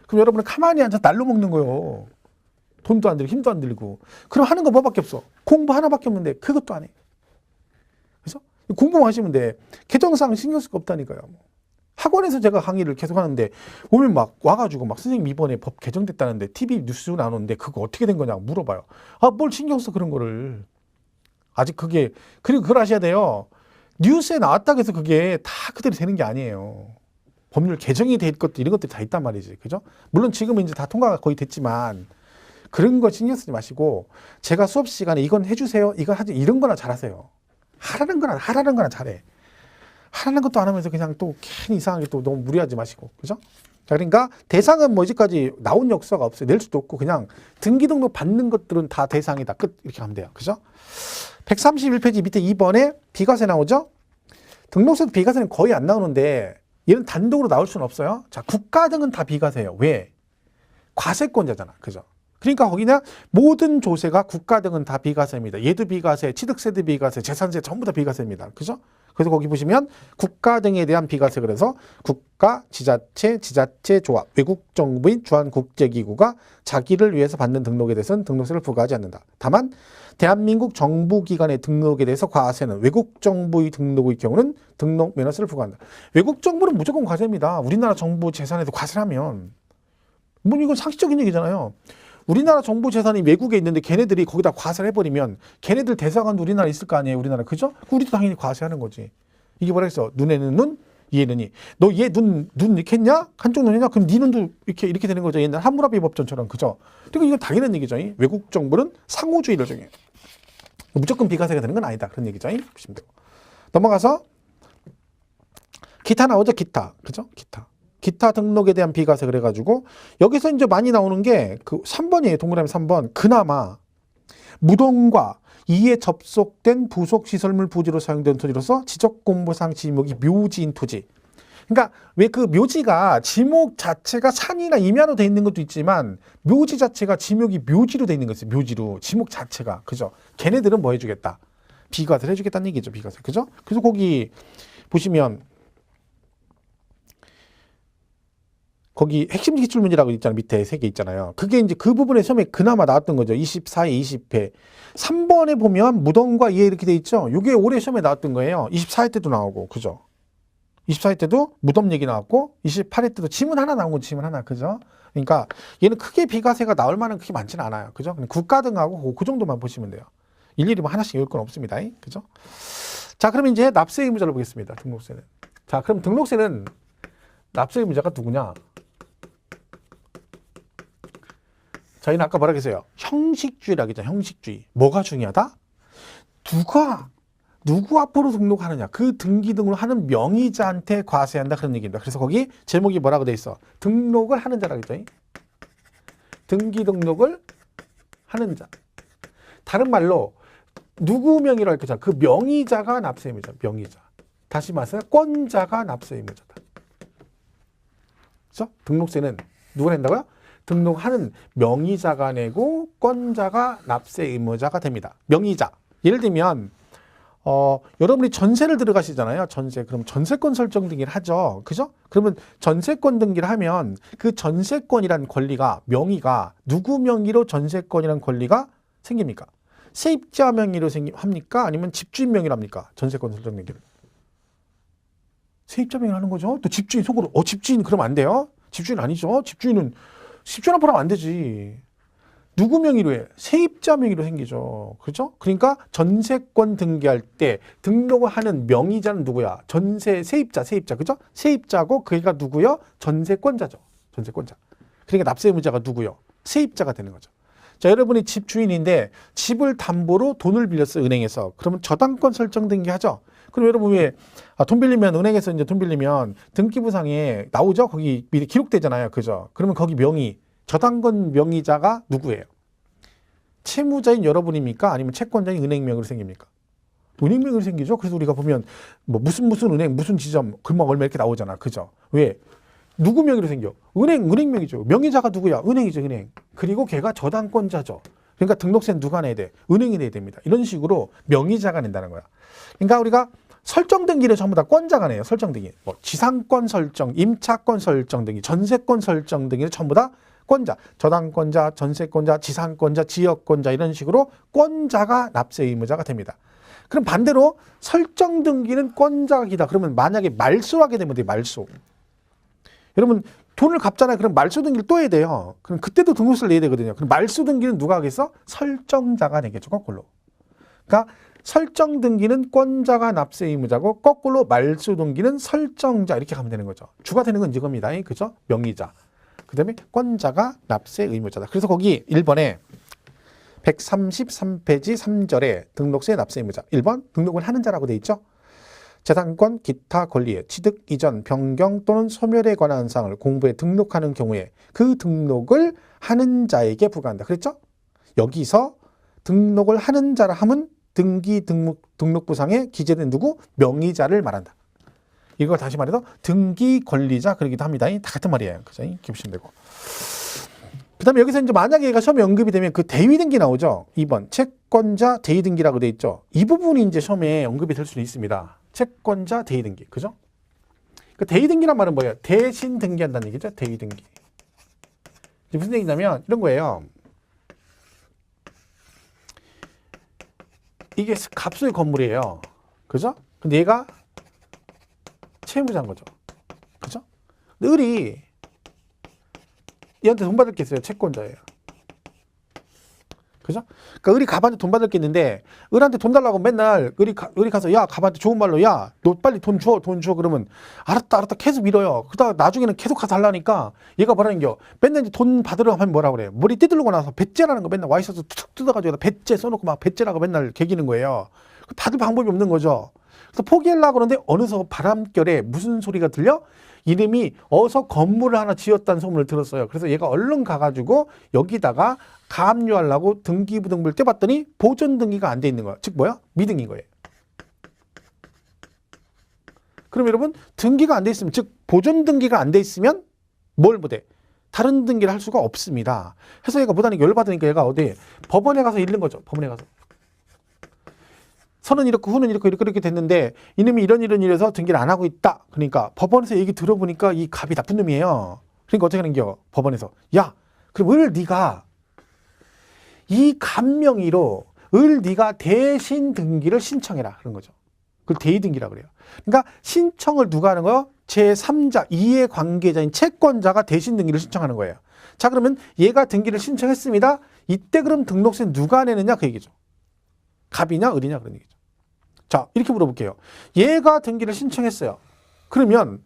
그럼 여러분은 가만히 앉아서 날로 먹는 거예요. 돈도 안 들고 힘도 안 들고 그럼 하는 거 뭐밖에 없어. 공부 하나밖에 없는데 그것도 안 해. 그래서 공부만 하시면 돼. 개정사항 신경 쓸 거 없다니까요. 학원에서 제가 강의를 계속 하는데 오면 막 와가지고 막 선생님 이번에 법 개정됐다는데 TV 뉴스 나오는데 그거 어떻게 된 거냐고 물어봐요. 아, 뭘 신경 써 그런 거를. 아직 그리고 그걸 아셔야 돼요. 뉴스에 나왔다고 해서 그게 다 그대로 되는 게 아니에요. 법률 개정이 될 것도 이런 것들이 다 있단 말이지. 그죠? 물론 지금은 이제 다 통과가 거의 됐지만 그런 거 신경 쓰지 마시고 제가 수업 시간에 이건 해주세요. 이거 하지 이런 거나 잘하세요. 하라는 거나 잘해. 하라는 것도 안 하면서 그냥 또 괜히 이상하게 또 너무 무리하지 마시고. 그죠? 자, 그러니까 대상은 뭐 이제까지 나온 역사가 없어요. 낼 수도 없고 그냥 등기 등록 받는 것들은 다 대상이다. 끝. 이렇게 하면 돼요. 그죠? 131페이지 밑에 2번에 비과세 나오죠? 등록세도 비과세는 거의 안 나오는데 얘는 단독으로 나올 수는 없어요. 자, 국가 등은 다 비과세예요. 왜? 과세권자잖아. 그죠? 그러니까 거기는 모든 조세가 국가 등은 다 비과세입니다. 얘도 비과세, 취득세도 비과세, 재산세 전부 다 비과세입니다. 그죠? 그래서 거기 보시면 국가 등에 대한 비과세 그래서 국가, 지자체, 지자체 조합, 외국 정부인 주한국제기구가 자기를 위해서 받는 등록에 대해서는 등록세를 부과하지 않는다. 다만 대한민국 정부기관의 등록에 대해서 과세는 외국 정부의 등록의 경우는 등록 면허세를 부과한다. 외국 정부는 무조건 과세입니다. 우리나라 정부 재산에도 과세를 하면 뭐 이건 상식적인 얘기잖아요. 우리나라 정부 재산이 외국에 있는데 걔네들이 거기다 과세를 해버리면 걔네들 대사관도 우리나라에 있을 거 아니에요. 우리나라. 그죠? 우리도 당연히 과세하는 거지. 이게 뭐라 했어? 눈에는 눈, 이에는 이. 너 얘 눈 이렇게 했냐? 한쪽 눈이냐? 그럼 네 눈도 이렇게 되는 거죠. 옛날 함무라비 법전처럼. 그죠? 그러니까 이건 당연한 얘기죠. 외국 정부는 상호주의를 정해요. 무조건 비과세가 되는 건 아니다. 그런 얘기죠. 보시면 되고. 넘어가서 기타 나오죠. 기타. 그죠? 기타 등록에 대한 비과세 그래가지고 여기서 이제 많이 나오는 게 그 3번이에요. 동그라미 3번. 그나마 무덤과 이에 접속된 부속시설물 부지로 사용된 토지로서 지적공부상 지목이 묘지인 토지. 그러니까 왜 그 묘지가 지목 자체가 산이나 임야로 돼 있는 것도 있지만 묘지 자체가 지목이 묘지로 돼 있는 거죠. 묘지로. 지목 자체가. 그죠? 걔네들은 뭐 해주겠다? 비과세를 해주겠다는 얘기죠. 비과세. 그죠? 그래서 거기 보시면 거기 핵심 기출문제라고 있잖아요. 밑에 3개 있잖아요. 그게 이제 그 부분에 처음에 그나마 나왔던 거죠. 24회, 20회. 3번에 보면 무덤과 이해 이렇게 돼 있죠. 이게 올해 시험에 나왔던 거예요. 24회 때도 나오고. 그죠? 24회 때도 무덤 얘기 나왔고 28회 때도 지문 하나 나온 건 지문 하나. 그죠? 그러니까 얘는 크게 비과세가 나올 만한 그렇게 많지는 않아요. 그죠? 국가 등하고 그 정도만 보시면 돼요. 일일이 뭐 하나씩 외울 건 없습니다. 그죠? 자, 그럼 이제 납세 의무자를 보겠습니다. 등록세는. 자, 그럼 등록세는 납세 의무자가 누구냐? 저희는 아까 뭐라 그랬어요? 형식주의라고 했잖아요. 형식주의. 뭐가 중요하다? 누구 앞으로 등록하느냐. 그 등기 등록을 하는 명의자한테 과세한다. 그런 얘기입니다. 그래서 거기 제목이 뭐라고 돼 있어? 등록을 하는 자라고 했죠. 등기 등록을 하는 자. 다른 말로 누구 명의로 할거죠. 그 명의자가 납세 의무자. 명의자. 다시 말해서 권자가 납세 의무자다. 그렇죠? 등록세는 누가 낸다고요? 등록하는 명의자가 내고 권자가 납세 의무자가 됩니다. 명의자. 예를 들면 여러분이 전세를 들어가시잖아요. 전세. 그럼 전세권 설정 등기를 하죠. 그죠? 그러면 전세권 등기를 하면 그 전세권이란 권리가 명의가 누구 명의로 전세권이란 권리가 생깁니까? 세입자 명의로 합니까? 아니면 집주인 명의로 합니까? 전세권 설정 등기를. 세입자 명의로 하는 거죠. 또 집주인 속으로 집주인 그러면 안 돼요? 집주인 아니죠. 집주인 앞으로 하면 안 되지. 누구 명의로 해? 세입자 명의로 생기죠. 그렇죠? 그러니까 전세권 등기할 때 등록을 하는 명의자는 누구야? 세입자. 그죠? 세입자고 그가 누구요? 전세권자죠. 전세권자. 그러니까 납세 의무자가 누구요? 세입자가 되는 거죠. 자, 여러분이 집 주인인데 집을 담보로 돈을 빌렸어요, 은행에서. 그러면 저당권 설정 등기하죠. 그럼 여러분 왜 돈 빌리면 은행에서 이제 돈 빌리면 등기부상에 나오죠? 거기 미리 기록되잖아요. 그죠? 그러면 거기 저당권 명의자가 누구예요? 채무자인 여러분입니까? 아니면 채권자인 은행 명의로 생깁니까? 은행 명의로 생기죠. 그래서 우리가 보면 뭐 무슨 은행, 무슨 지점, 금방 얼마 이렇게 나오잖아. 그죠? 왜? 누구 명의로 생겨? 은행 명의죠. 명의자가 누구야? 은행이죠, 은행. 그리고 걔가 저당권자죠. 그러니까 등록세는 누가 내야 돼? 은행이 내야 됩니다. 이런 식으로 명의자가 낸다는 거야. 그러니까 우리가 설정 등기를 전부 다 권자가 내요. 설정 등기. 뭐 지상권 설정, 임차권 설정 등기, 전세권 설정 등기를 전부 다 권자, 저당권자, 전세권자, 지상권자, 지역권자 이런 식으로 권자가 납세 의무자가 됩니다. 그럼 반대로 설정 등기는 권자이다. 그러면 만약에 말소하게 되면 돼요. 말소. 여러분 돈을 갚잖아요. 그럼 말소 등기를 또 해야 돼요. 그럼 그때도 등록세를 내야 되거든요. 그럼 말소 등기는 누가 하겠어? 설정자가 내겠죠. 거꾸로. 그러니까 설정 등기는 권자가 납세 의무자고 거꾸로 말소 등기는 설정자 이렇게 가면 되는 거죠. 주가 되는 건 이겁니다. 그죠? 명의자. 그 다음에 권자가 납세 의무자다. 그래서 거기 1번에 133페이지 3절에 등록세 납세 의무자 1번 등록을 하는 자라고 돼 있죠. 재산권 기타 권리의 취득 이전 변경 또는 소멸에 관한 사항을 공부에 등록하는 경우에 그 등록을 하는 자에게 부과한다. 그랬죠? 여기서 등록을 하는 자라 함은 등기 등록부상에 기재된 누구? 명의자를 말한다. 이걸 다시 말해서 등기 권리자 그러기도 합니다. 다 같은 말이에요. 그죠? 이렇게 보시면 되고. 그 다음에 여기서 이제 만약에 얘가 시험에 언급이 되면 그 대위 등기 나오죠. 2번 채권자 대위 등기라고 돼 있죠. 이 부분이 이제 시험에 언급이 될 수도 있습니다. 채권자 대위 등기. 그죠? 그 대위 등기란 말은 뭐예요? 대신 등기한다는 얘기죠. 대위 등기. 이제 무슨 얘기냐면 이런 거예요. 이게 갑수의 건물이에요. 그죠? 근데 얘가 채무자인 거죠. 그죠? 을이 얘한테 돈 받을 게 있어요. 채권자예요. 그죠? 그러니까 을이 갑한테 돈 받을 게 있는데 을한테 돈 달라고 맨날 을이 가서 야 갑한테 좋은 말로 야 너 빨리 돈 줘 그러면 알았다 계속 밀어요. 그러다가 나중에는 계속 가서 달라니까 얘가 뭐라는겨 맨날 이제 돈 받으러 하면 뭐라 그래 머리 띠들고 나서 배째라는 거 맨날 와 있어서 툭툭 뜯어가지고 배째 써놓고 막 배째라고 맨날 개기는 거예요. 받을 방법이 없는 거죠. 그래서 포기하려고 그러는데 어느새 바람결에 무슨 소리가 들려? 이름이 어서 건물을 하나 지었다는 소문을 들었어요. 그래서 얘가 얼른 가가지고 여기다가 가압류하려고 등기부등본을 떼봤더니 보존 등기가 안 돼 있는 거야. 즉 뭐야? 미등인 거예요. 그럼 여러분 등기가 안 돼 있으면 즉 보존 등기가 안 돼 있으면 뭘 못해? 다른 등기를 할 수가 없습니다. 해서 얘가 못하니까 열받으니까 얘가 어디 법원에 가서 잃는 거죠. 법원에 가서. 선은 이렇고 후는 이렇게 됐는데 이놈이 이런 일에서 등기를 안 하고 있다. 그러니까 법원에서 얘기 들어보니까 이 갑이 나쁜 놈이에요. 그러니까 어떻게 하는겨? 법원에서 야 그럼 을 네가 이 갑 명의로 네가 대신 등기를 신청해라 그런 거죠. 그걸 대의 등기라 그래요. 그러니까 신청을 누가 하는 거요? 제3자 이해관계자인 채권자가 대신 등기를 신청하는 거예요. 자 그러면 얘가 등기를 신청했습니다. 이때 그럼 등록세는 누가 내느냐 그 얘기죠. 갑이냐 을이냐 그런 얘기죠. 자 이렇게 물어볼게요. 얘가 등기를 신청했어요. 그러면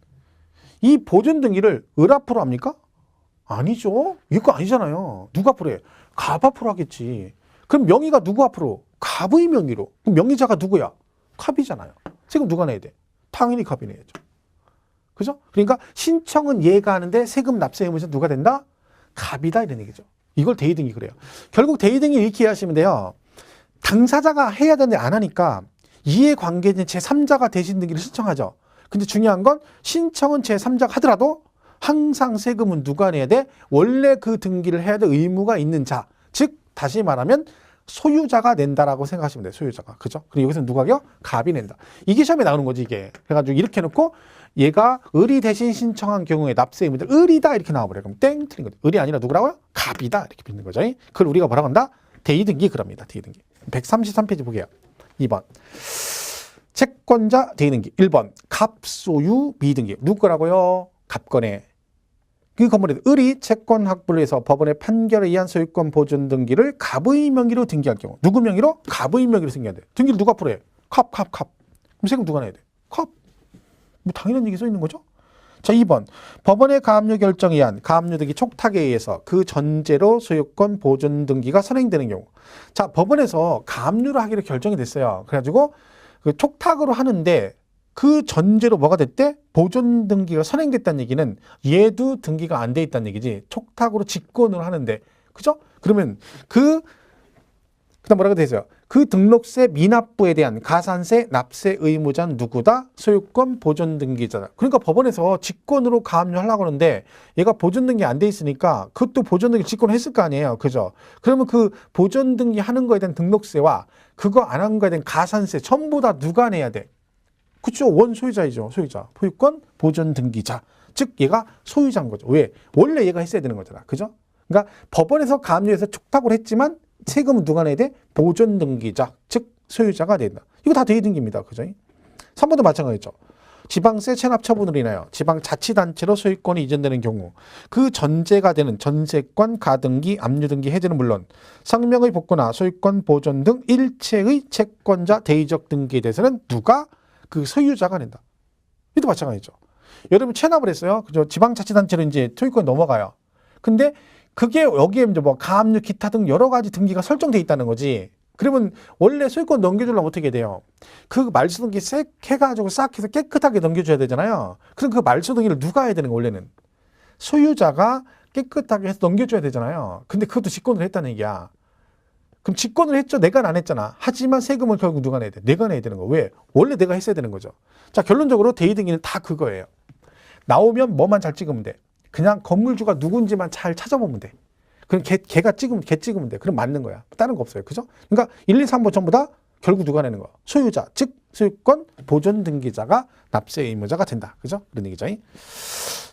이 보존 등기를 을 앞으로 합니까? 아니죠. 이거 아니잖아요. 누가 앞으로 해? 갑 앞으로 하겠지. 그럼 명의가 누구 앞으로? 갑의 명의로. 그럼 명의자가 누구야? 갑이잖아요. 세금 누가 내야 돼? 당연히 갑이 내야죠. 그죠? 그러니까 신청은 얘가 하는데 세금 납세 의무자는 누가 된다? 갑이다 이런 얘기죠. 이걸 대의등기 그래요. 결국 대의등기 이렇게 이해하시면 돼요. 당사자가 해야 되는데 안 하니까 이해관계자인 제3자가 대신 등기를 신청하죠. 근데 중요한 건 신청은 제3자가 하더라도 항상 세금은 누가 내야 돼? 원래 그 등기를 해야 될 의무가 있는 자. 즉 다시 말하면 소유자가 낸다라고 생각하시면 돼요. 소유자가. 그죠? 그리고 여기서 누가요? 갑이 낸다. 이게 시험에 나오는 거지 이게. 그래가지고 이렇게 해놓고 얘가 을이 대신 신청한 경우에 납세 의무자 을이다 이렇게 나와버려요. 그럼 땡 틀린 거죠. 을이 아니라 누구라고요? 갑이다 이렇게 빚는 거죠. 그걸 우리가 뭐라고 한다? 대의등기 그럽니다. 대의등기. 133페이지 보게요. 2번. 채권자 대등기. 1번. 갑소유 미등기. 누구 거라고요? 갑건에. 그 건물에 을이 채권 확보를 해서 법원의 판결에 의한 소유권 보존 등기를 갑의 명의로 등기할 경우. 누구 명의로? 갑의 명의로 등기해야 돼. 등기를 누가 앞으로 해? 갑. 그럼 세금 누가 내야 돼? 갑. 뭐 당연한 얘기 써 있는 거죠? 자, 2번. 법원의 가압류 결정에 의한 가압류 등기 촉탁에 의해서 그 전제로 소유권 보존 등기가 선행되는 경우. 자, 법원에서 가압류를 하기로 결정이 됐어요. 그래가지고 그 촉탁으로 하는데 그 전제로 뭐가 됐대? 보존 등기가 선행됐다는 얘기는 얘도 등기가 안 돼 있다는 얘기지. 촉탁으로 직권을 하는데. 그죠? 그러면 그다음 뭐라고 돼 있어요? 그 등록세 미납부에 대한 가산세 납세 의무자는 누구다? 소유권 보존 등기자다. 그러니까 법원에서 직권으로 가압류 하려고 하는데 얘가 보존 등기 안 돼 있으니까 그것도 보존 등기 직권했을 거 아니에요. 그죠? 그러면 그 보존 등기 하는 거에 대한 등록세와 그거 안 한 거에 대한 가산세 전부 다 누가 내야 돼? 그쵸? 원소유자이죠. 소유자. 소유권 보존 등기자. 즉 얘가 소유자인 거죠. 왜? 원래 얘가 했어야 되는 거잖아. 그죠? 그러니까 법원에서 가압류해서 촉탁을 했지만 세금은 누가 내야 돼? 보존 등기자. 즉 소유자가 된다. 이거 다 대등기입니다. 그죠? 3번도 마찬가지죠. 지방세 체납 처분으로 인하여 지방자치단체로 소유권이 이전되는 경우 그 전제가 되는 전세권, 가등기, 압류등기 해제는 물론 성명의 복구나 소유권 보존 등 일체의 채권자 대의적 등기에 대해서는 누가? 그 소유자가 낸다. 이것도 마찬가지죠. 여러분 체납을 했어요. 그죠? 지방자치단체로 이제 소유권이 넘어가요. 근데 그게 여기에 이제 뭐 가압류 기타 등 여러 가지 등기가 설정돼 있다는 거지. 그러면 원래 소유권 넘겨주려면 어떻게 돼요? 그 말소 등기 싹 해가지고 싹 해서 깨끗하게 넘겨줘야 되잖아요. 그럼 그 말소 등기를 누가 해야 되는 거 원래는? 소유자가 깨끗하게 해서 넘겨줘야 되잖아요. 근데 그것도 직권을 했다는 얘기야. 그럼 직권을 했죠. 내가 안 했잖아. 하지만 세금은 결국 누가 내야 돼? 내가 내야 되는 거. 왜? 원래 내가 했어야 되는 거죠. 자, 결론적으로 대의등기는 다 그거예요. 나오면 뭐만 잘 찍으면 돼. 그냥 건물주가 누군지만 잘 찾아보면 돼. 그럼 걔 찍으면 돼. 그럼 맞는 거야. 다른 거 없어요. 그죠? 그러니까 1, 2, 3번 전부 다 결국 누가 내는 거야? 소유자, 즉 소유권 보존 등기자가 납세 의무자가 된다. 그죠? 그런 얘기죠.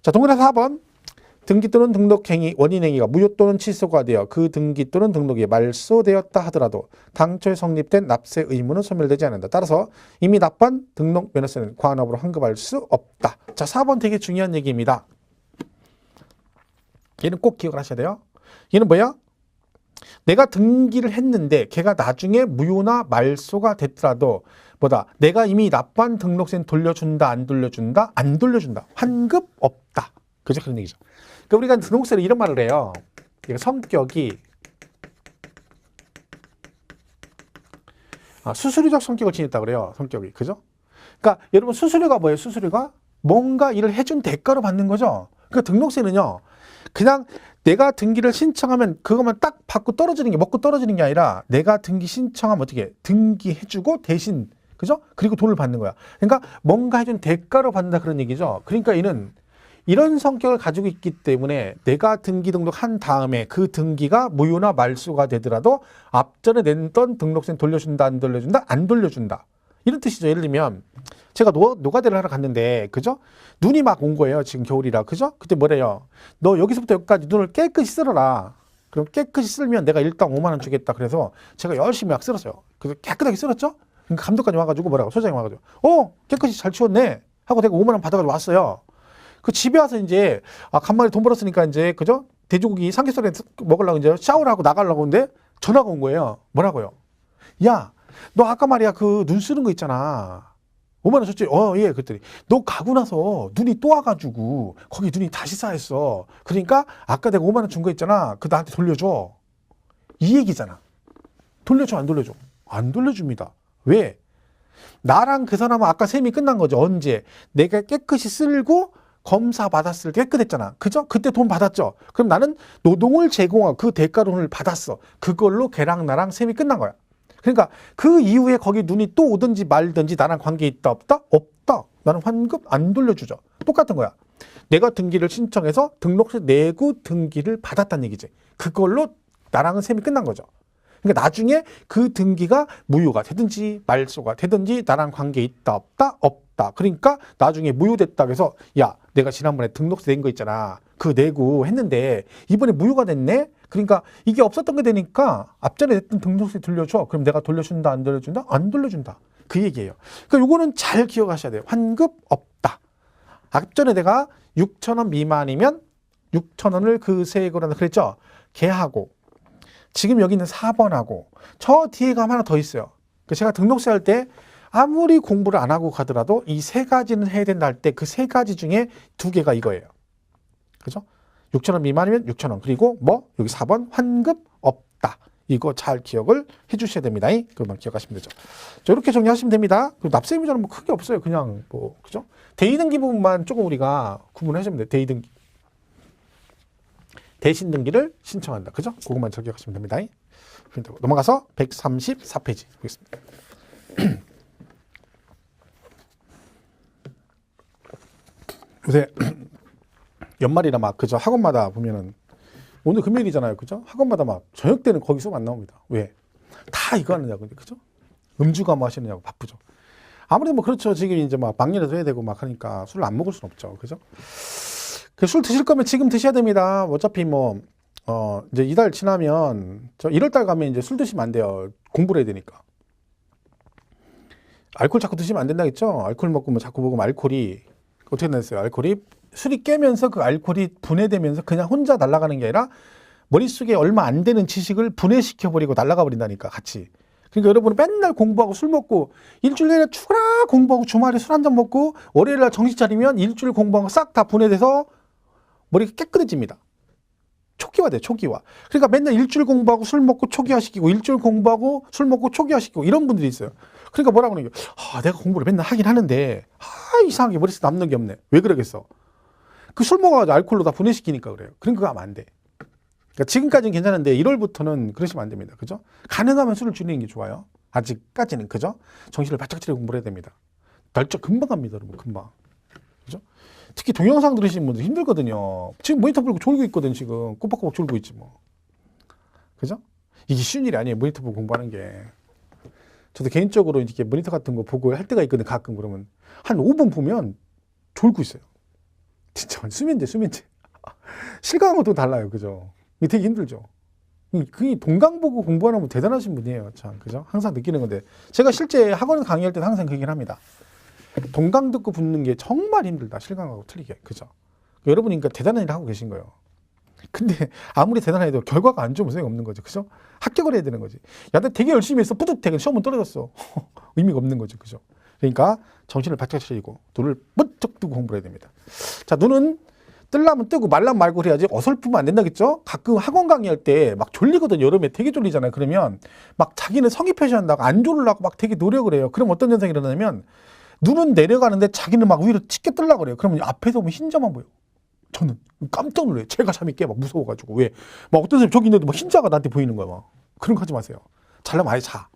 자, 동그란 4번. 등기 또는 등록행위, 원인행위가 무효 또는 취소가 되어 그 등기 또는 등록이 말소되었다 하더라도 당초에 성립된 납세 의무는 소멸되지 않는다. 따라서 이미 납부한 등록 면허세는 과납으로 환급할 수 없다. 자, 4번 되게 중요한 얘기입니다. 얘는 꼭 기억을 하셔야 돼요. 얘는 뭐야? 내가 등기를 했는데 걔가 나중에 무효나 말소가 됐더라도 뭐다? 내가 이미 납부한 등록세는 돌려준다, 안 돌려준다? 안 돌려준다. 환급 없다. 그죠? 그런 얘기죠. 그러니까 우리가 등록세를 이런 말을 해요. 성격이 수수료적 성격을 지녔다고 그래요. 성격이. 그죠? 그러니까 여러분 수수료가 뭐예요? 수수료가 뭔가 일을 해준 대가로 받는 거죠. 그러니까 등록세는요. 그냥 내가 등기를 신청하면 그것만 딱 받고 떨어지는 게 먹고 떨어지는 게 아니라 내가 등기 신청하면 어떻게 등기해주고 대신 그죠? 그리고 돈을 받는 거야. 그러니까 뭔가 해준 대가로 받는다 그런 얘기죠. 그러니까 이는 이런 성격을 가지고 있기 때문에 내가 등기 등록한 다음에 그 등기가 무효나 말소가 되더라도 앞전에 냈던 등록세는 돌려준다, 안 돌려준다? 안 돌려준다. 이런 뜻이죠. 예를 들면 제가 노가다를 하러 갔는데 그죠? 눈이 막 온 거예요. 지금 겨울이라. 그죠? 그때 뭐래요? 너 여기서부터 여기까지 눈을 깨끗이 쓸어라. 그럼 깨끗이 쓸면 내가 일당 5만 원 주겠다. 그래서 제가 열심히 막 쓸었어요. 그래서 깨끗하게 쓸었죠? 그러니까 감독관이 와가지고 뭐라고 소장이 와가지고 깨끗이 잘 치웠네 하고 내가 5만 원 받아가지고 왔어요. 그 집에 와서 이제 간만에 돈 벌었으니까 이제 그죠? 돼지고기 삼겹살에 먹으려고 이제 샤워를 하고 나가려고 하는데 전화가 온 거예요. 뭐라고요? 야, 너 아까 말이야 그 눈 쓰는 거 있잖아. 5만 원 줬지? 예. 그랬더니 너 가고 나서 눈이 또 와가지고 거기 눈이 다시 쌓였어. 그러니까 아까 내가 5만 원 준 거 있잖아. 그거 나한테 돌려줘. 이 얘기잖아. 돌려줘 안 돌려줘? 안 돌려줍니다. 왜? 나랑 그 사람은 아까 셈이 끝난 거죠. 언제? 내가 깨끗이 쓸고 검사 받았을 때 깨끗했잖아. 그죠? 그때 돈 받았죠. 그럼 나는 노동을 제공하고 그 대가론을 받았어. 그걸로 걔랑 나랑 셈이 끝난 거야. 그러니까 그 이후에 거기 눈이 또 오든지 말든지 나랑 관계 있다 없다? 없다. 나는 환급 안 돌려주죠. 똑같은 거야. 내가 등기를 신청해서 등록세 내고 등기를 받았다는 얘기지. 그걸로 나랑은 셈이 끝난 거죠. 그러니까 나중에 그 등기가 무효가 되든지 말소가 되든지 나랑 관계 있다 없다? 없다. 그러니까 나중에 무효됐다 그래서 야, 내가 지난번에 등록세 낸 거 있잖아. 그거 내고 했는데 이번에 무효가 됐네? 그러니까 이게 없었던 게 되니까 앞전에 냈던 등록세 돌려줘. 그럼 내가 돌려준다, 안 돌려준다? 안 돌려준다. 그 얘기예요. 그러니까 요거는 잘 기억하셔야 돼요. 환급 없다. 앞전에 내가 6,000원 미만이면 6,000원을 그 세액으로 한다 그랬죠? 걔하고 지금 여기 있는 4번하고 저 뒤에 가면 하나 더 있어요. 제가 등록세 할 때 아무리 공부를 안 하고 가더라도 이 세 가지는 해야 된다 할 때 그 세 가지 중에 두 개가 이거예요. 그죠? 6,000원 미만이면 6,000원. 그리고 뭐 여기 4번 환급 없다. 이거 잘 기억을 해 주셔야 됩니다. 그것만 기억하시면 되죠. 자, 이렇게 정리하시면 됩니다. 납세 의무자는 뭐 크게 없어요. 그냥 뭐 그죠? 대의등기 부분만 조금 우리가 구분하시면 돼요. 대의등기. 대신 등기를 신청한다. 그죠? 그것만 잘 기억하시면 됩니다. 넘어가서 134페이지 보겠습니다. 요새 연말이라 막 그죠? 학원마다 보면은 오늘 금요일이잖아요. 그죠? 학원마다 막 저녁 때는 거기 수업 안 나옵니다. 왜? 다 이거 하느냐고. 그죠? 음주가 뭐 하시느냐고 바쁘죠. 아무래도 뭐 그렇죠. 지금 이제 막 막년에도 해야 되고 막 하니까 술을 안 먹을 수는 없죠. 그죠? 술 드실 거면 지금 드셔야 됩니다. 어차피 뭐 이제 이달 지나면 저 1월달 가면 이제 술 드시면 안 돼요. 공부를 해야 되니까. 알코올 자꾸 드시면 안 된다겠죠? 알코올 먹고 뭐 자꾸 먹으면 알코올이 어떻게 됐어요? 알코올이 술이 깨면서 그 알코올이 분해되면서 그냥 혼자 날아가는 게 아니라 머릿속에 얼마 안 되는 지식을 분해시켜버리고 날아가 버린다니까 같이. 그러니까 여러분은 맨날 공부하고 술 먹고 일주일 내내 추라 공부하고 주말에 술 한 잔 먹고 월요일날 정신 차리면 일주일 공부한 거 싹 다 분해돼서 머리가 깨끗해집니다. 초기화 돼, 초기화. 그러니까 맨날 일주일 공부하고 술 먹고 초기화시키고 일주일 공부하고 술 먹고 초기화시키고 이런 분들이 있어요. 그러니까 뭐라고 그러는 게 내가 공부를 맨날 하긴 하는데 이상하게 머릿속에 남는 게 없네. 왜 그러겠어? 그 술 먹어가지고 알코올로 다 분해시키니까 그래요. 그럼 그거 하면 안 돼. 그러니까 지금까지는 괜찮은데 1월부터는 그러시면 안 됩니다. 그죠? 가능하면 술을 줄이는 게 좋아요. 아직까지는. 그죠? 정신을 바짝 차리고 공부를 해야 됩니다. 날짜 금방 갑니다. 여러분. 금방. 그죠? 특히 동영상 들으시는 분들 힘들거든요. 지금 모니터 보고 졸고 있거든. 지금 꼬박꼬박 졸고 있지 뭐. 그죠? 이게 쉬운 일이 아니에요. 모니터 보고 공부하는 게. 저도 개인적으로 이렇게 모니터 같은 거 보고 할 때가 있거든. 가끔 그러면 한 5분 보면 졸고 있어요. 진짜 수면제. 실감하는 것도 달라요. 그죠? 이게 되게 힘들죠. 그 동강 보고 공부하는 분 대단하신 분이에요. 참, 그죠? 항상 느끼는 건데 제가 실제 학원 강의할 때는 항상 그 얘기를 합니다. 동강 듣고 붙는 게 정말 힘들다. 실강하고 틀리게. 그죠? 여러분이 그러니까 대단한 일을 하고 계신 거예요. 근데 아무리 대단해도 결과가 안 좋으면 소용이 없는 거죠. 그죠? 합격을 해야 되는 거지. 야, 나 되게 열심히 했어. 뿌듯해. 시험은 떨어졌어. 의미가 없는 거죠. 그죠? 그러니까 정신을 바짝 차리고 눈을 번쩍 뜨고 공부를 해야 됩니다. 자, 눈은 뜨려면 뜨고 말라면 말고 해야지 어설프면 안 된다겠죠? 가끔 학원 강의할 때 막 졸리거든요. 여름에 되게 졸리잖아요. 그러면 막 자기는 성의 표시한다고 안 졸으려고 막 되게 노력을 해요. 그럼 어떤 현상이 일어나냐면 눈은 내려가는데 자기는 막 위로 치켜 뜨려고 그래요. 그러면 앞에서 보면 흰자만 보여. 저는 깜짝 놀래요. 제가 잠이 깨 막 무서워가지고. 왜? 막 어떤 사람이 저기 있는데 막 흰자가 나한테 보이는 거야. 막. 그런 거 하지 마세요. 잘라면 아예 자.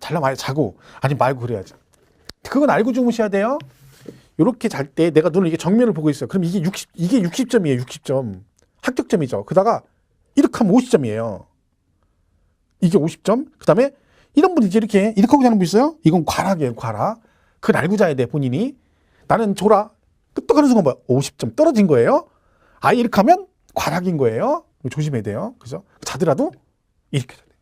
잘라면 아예 자고 아니 말고 그래야지. 그건 알고 주무셔야 돼요. 이렇게 잘 때 내가 눈을 이게 정면을 보고 있어요. 그럼 이게 60점이에요. 60점. 합격점이죠. 그다가 이렇게 하면 50점이에요. 이게 50점. 그다음에 이런 분이 이렇게 하고 자는 분 있어요? 이건 과락이에요. 과락. 그걸 알고 자야 돼. 본인이. 나는 졸아. 끄떡하는 순간 뭐야? 50점 떨어진 거예요. 아예 이렇게 하면 과락인 거예요. 조심해야 돼요. 그죠? 자더라도 이렇게 자야 돼.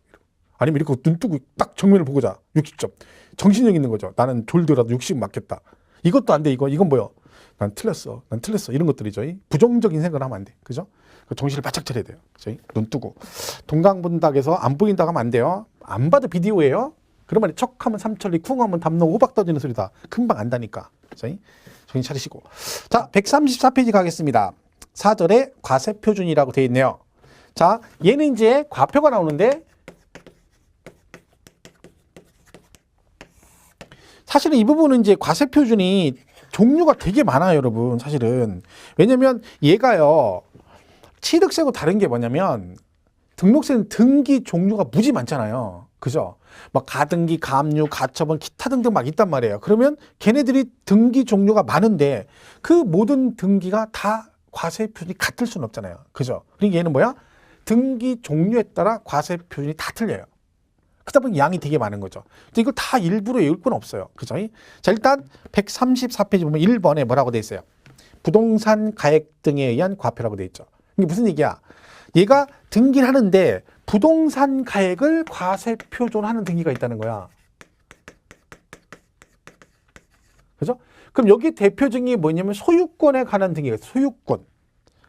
아니면 이렇게 눈 뜨고 딱 정면을 보고 자. 60점. 정신력 있는 거죠. 나는 졸더라도 60 맞겠다. 이것도 안 돼. 이건 뭐요? 난 틀렸어. 이런 것들이죠. 부정적인 생각을 하면 안 돼. 그죠? 정신을 바짝 차려야 돼요. 그죠? 눈 뜨고. 동강 본다고 안 보인다고 하면 안 돼요. 안 봐도 비디오예요. 그러면 척하면 삼천리, 쿵하면 담로, 호박 떠지는 소리다. 금방 안다니까. 그죠? 정신 차리시고. 자, 134페이지 가겠습니다. 4절에 과세표준이라고 되어 있네요. 자, 얘는 이제 과표가 나오는데 사실은 이 부분은 이제 과세표준이 종류가 되게 많아요, 여러분. 사실은. 왜냐면 얘가요, 취득세하고 다른 게 뭐냐면 등록세는 등기 종류가 무지 많잖아요. 그죠? 막 가등기, 가압류, 가처분, 기타 등등 막 있단 말이에요. 그러면 걔네들이 등기 종류가 많은데 그 모든 등기가 다 과세표준이 같을 수는 없잖아요. 그죠? 그러니까 얘는 뭐야? 등기 종류에 따라 과세표준이 다 틀려요. 그러다 보니 양이 되게 많은 거죠. 근데 이걸 다 일부러 외울 건 없어요. 그죠? 자, 일단 134페이지 보면 1번에 뭐라고 돼 있어요? 부동산 가액 등에 의한 과표라고 돼 있죠. 이게 무슨 얘기야? 얘가 등기를 하는데 부동산 가액을 과세 표준하는 등기가 있다는 거야. 그죠? 그럼 여기 대표 증이 뭐냐면 소유권에 관한 등기가 있어요. 소유권.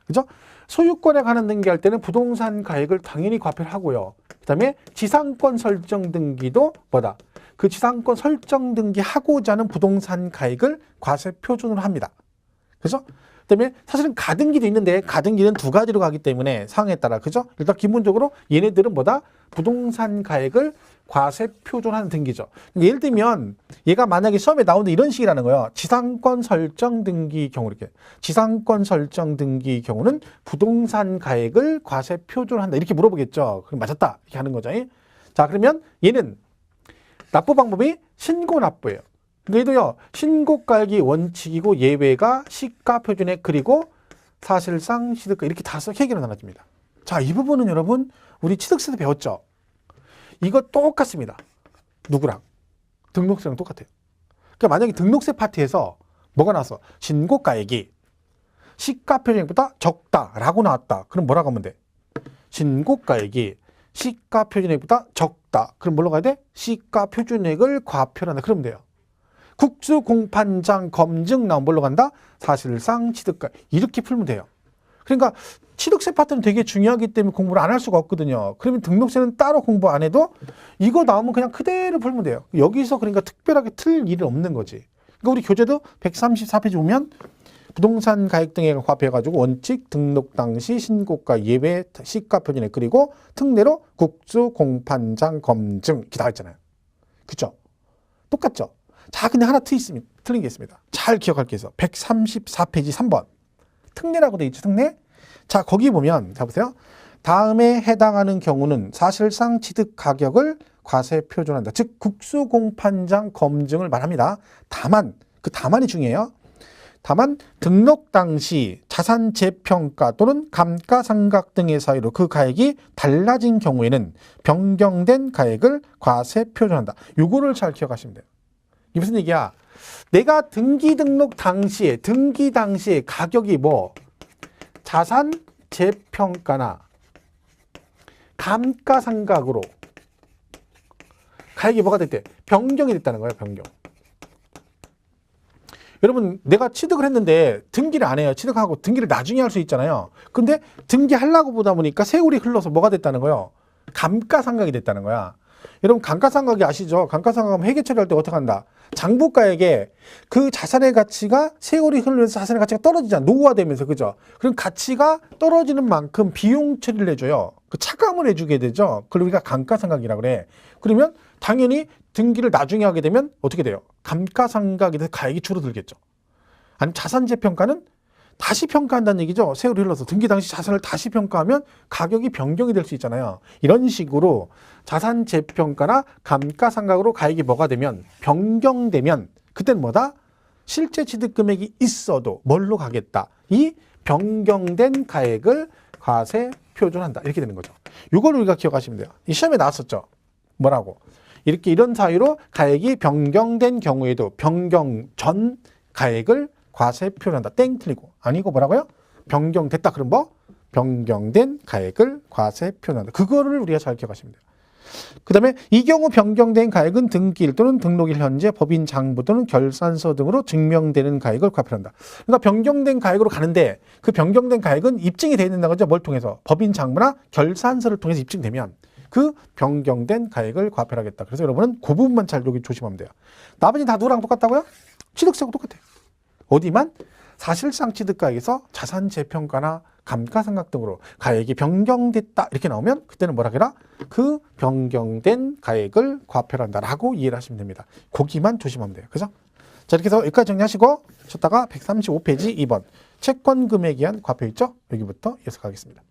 그죠? 소유권에 관한 등기할 때는 부동산 가액을 당연히 과표를 하고요. 그 다음에 지상권 설정 등기도 뭐다? 그 지상권 설정 등기하고자 하는 부동산 가액을 과세 표준으로 합니다. 그죠? 그 다음에 사실은 가등기도 있는데 가등기는 두 가지로 가기 때문에 상황에 따라 그죠? 일단 기본적으로 얘네들은 뭐다? 부동산 가액을 과세 표준하는 등기죠. 예를 들면 얘가 만약에 시험에 나오는데 이런 식이라는 거예요. 지상권 설정 등기 경우 이렇게 지상권 설정 등기 경우는 부동산 가액을 과세 표준한다 이렇게 물어보겠죠. 그럼 맞았다 이렇게 하는 거죠. 자 그러면 얘는 납부 방법이 신고 납부예요. 얘도요 신고가액이 원칙이고 예외가 시가 표준액 그리고 사실상 취득가 이렇게 다섯 개로 나눠집니다. 자 이 부분은 여러분 우리 취득세에서 배웠죠. 이거 똑같습니다. 누구랑? 등록세랑 똑같아요. 그러니까 만약에 등록세 파트에서 뭐가 나왔어? 신고가액이 시가표준액보다 적다라고 나왔다. 그럼 뭐라고 하면 돼? 신고가액이 시가표준액보다 적다. 그럼 뭘로 가야 돼? 시가표준액을 과표한다. 그러면 돼요. 국수공판장 검증 나오면 뭘로 간다? 사실상 취득가. 이렇게 풀면 돼요. 그러니까 취득세 파트는 되게 중요하기 때문에 공부를 안 할 수가 없거든요. 그러면 등록세는 따로 공부 안 해도 이거 나오면 그냥 그대로 풀면 돼요. 여기서 그러니까 특별하게 틀 일은 없는 거지. 그러니까 우리 교재도 134페이지 보면 부동산 가액 등에 과표해가지고 원칙 등록 당시 신고가 예외 시가 표준액 그리고 특례로 국수공판장 검증 이렇게 나와 있잖아요. 그죠? 똑같죠? 자 근데 하나 틀린 게 있습니다. 잘 기억할 게 있어. 134페이지 3번. 특례라고 돼 있죠. 특례. 자 거기 보면 자 보세요. 다음에 해당하는 경우는 사실상 취득 가격을 과세 표준한다. 즉 국수공판장 검증을 말합니다. 다만 그 다만이 중요해요. 다만 등록 당시 자산 재평가 또는 감가상각 등의 사유로 그 가액이 달라진 경우에는 변경된 가액을 과세 표준한다. 요거를 잘 기억하시면 돼요. 이게 무슨 얘기야? 내가 등기 당시에 가격이 뭐 자산 재평가나 감가상각으로 가액이 뭐가 됐대? 변경이 됐다는 거예요. 변경. 여러분 내가 취득을 했는데 등기를 안 해요. 취득하고 등기를 나중에 할 수 있잖아요. 근데 등기하려고 보다 보니까 세월이 흘러서 뭐가 됐다는 거예요? 감가상각이 됐다는 거야. 여러분 감가상각이 아시죠? 감가상각하면 회계 처리할 때 어떻게 한다? 장부가액에 그 자산의 가치가 세월이 흐르면서 자산의 가치가 떨어지잖아. 노후화되면서 그죠? 그럼 가치가 떨어지는 만큼 비용 처리를 해줘요. 그 차감을 해주게 되죠. 그걸 우리가 감가상각이라고 그래. 그러면 당연히 등기를 나중에 하게 되면 어떻게 돼요? 감가상각에 대해서 가액이 줄어들겠죠. 아니 자산 재평가는 다시 평가한다는 얘기죠. 세월이 흘러서 등기 당시 자산을 다시 평가하면 가격이 변경이 될 수 있잖아요. 이런 식으로 자산 재평가나 감가상각으로 가액이 뭐가 되면 변경되면 그때는 뭐다? 실제 취득 금액이 있어도 뭘로 가겠다? 이 변경된 가액을 과세 표준한다. 이렇게 되는 거죠. 이걸 우리가 기억하시면 돼요. 이 시험에 나왔었죠. 뭐라고? 이렇게 이런 사유로 가액이 변경된 경우에도 변경 전 가액을 과세 표준한다. 땡 틀리고. 아니고 뭐라고요? 변경됐다. 그럼 뭐? 변경된 가액을 과세 표준한다. 그거를 우리가 잘 기억하시면 돼요. 그 다음에 이 경우 변경된 가액은 등기일 또는 등록일 현재 법인 장부 또는 결산서 등으로 증명되는 가액을 과표한다. 그러니까 변경된 가액으로 가는데 그 변경된 가액은 입증이 돼야 된다는 거죠. 뭘 통해서? 법인 장부나 결산서를 통해서 입증되면 그 변경된 가액을 과표하겠다. 그래서 여러분은 그 부분만 잘 여기 조심하면 돼요. 나머지 다 누구랑 똑같다고요? 취득세하고 똑같아요. 어디만? 사실상 취득가액에서 자산 재평가나 감가상각 등으로 가액이 변경됐다 이렇게 나오면 그때는 뭐라 해라? 그 변경된 가액을 과표한다라고 이해를 하시면 됩니다. 거기만 조심하면 돼요. 그죠? 자 이렇게 해서 여기까지 정리하시고 쳤다가 135페이지 2번 채권 금액에 의한 과표 있죠? 여기부터 이어서 가겠습니다.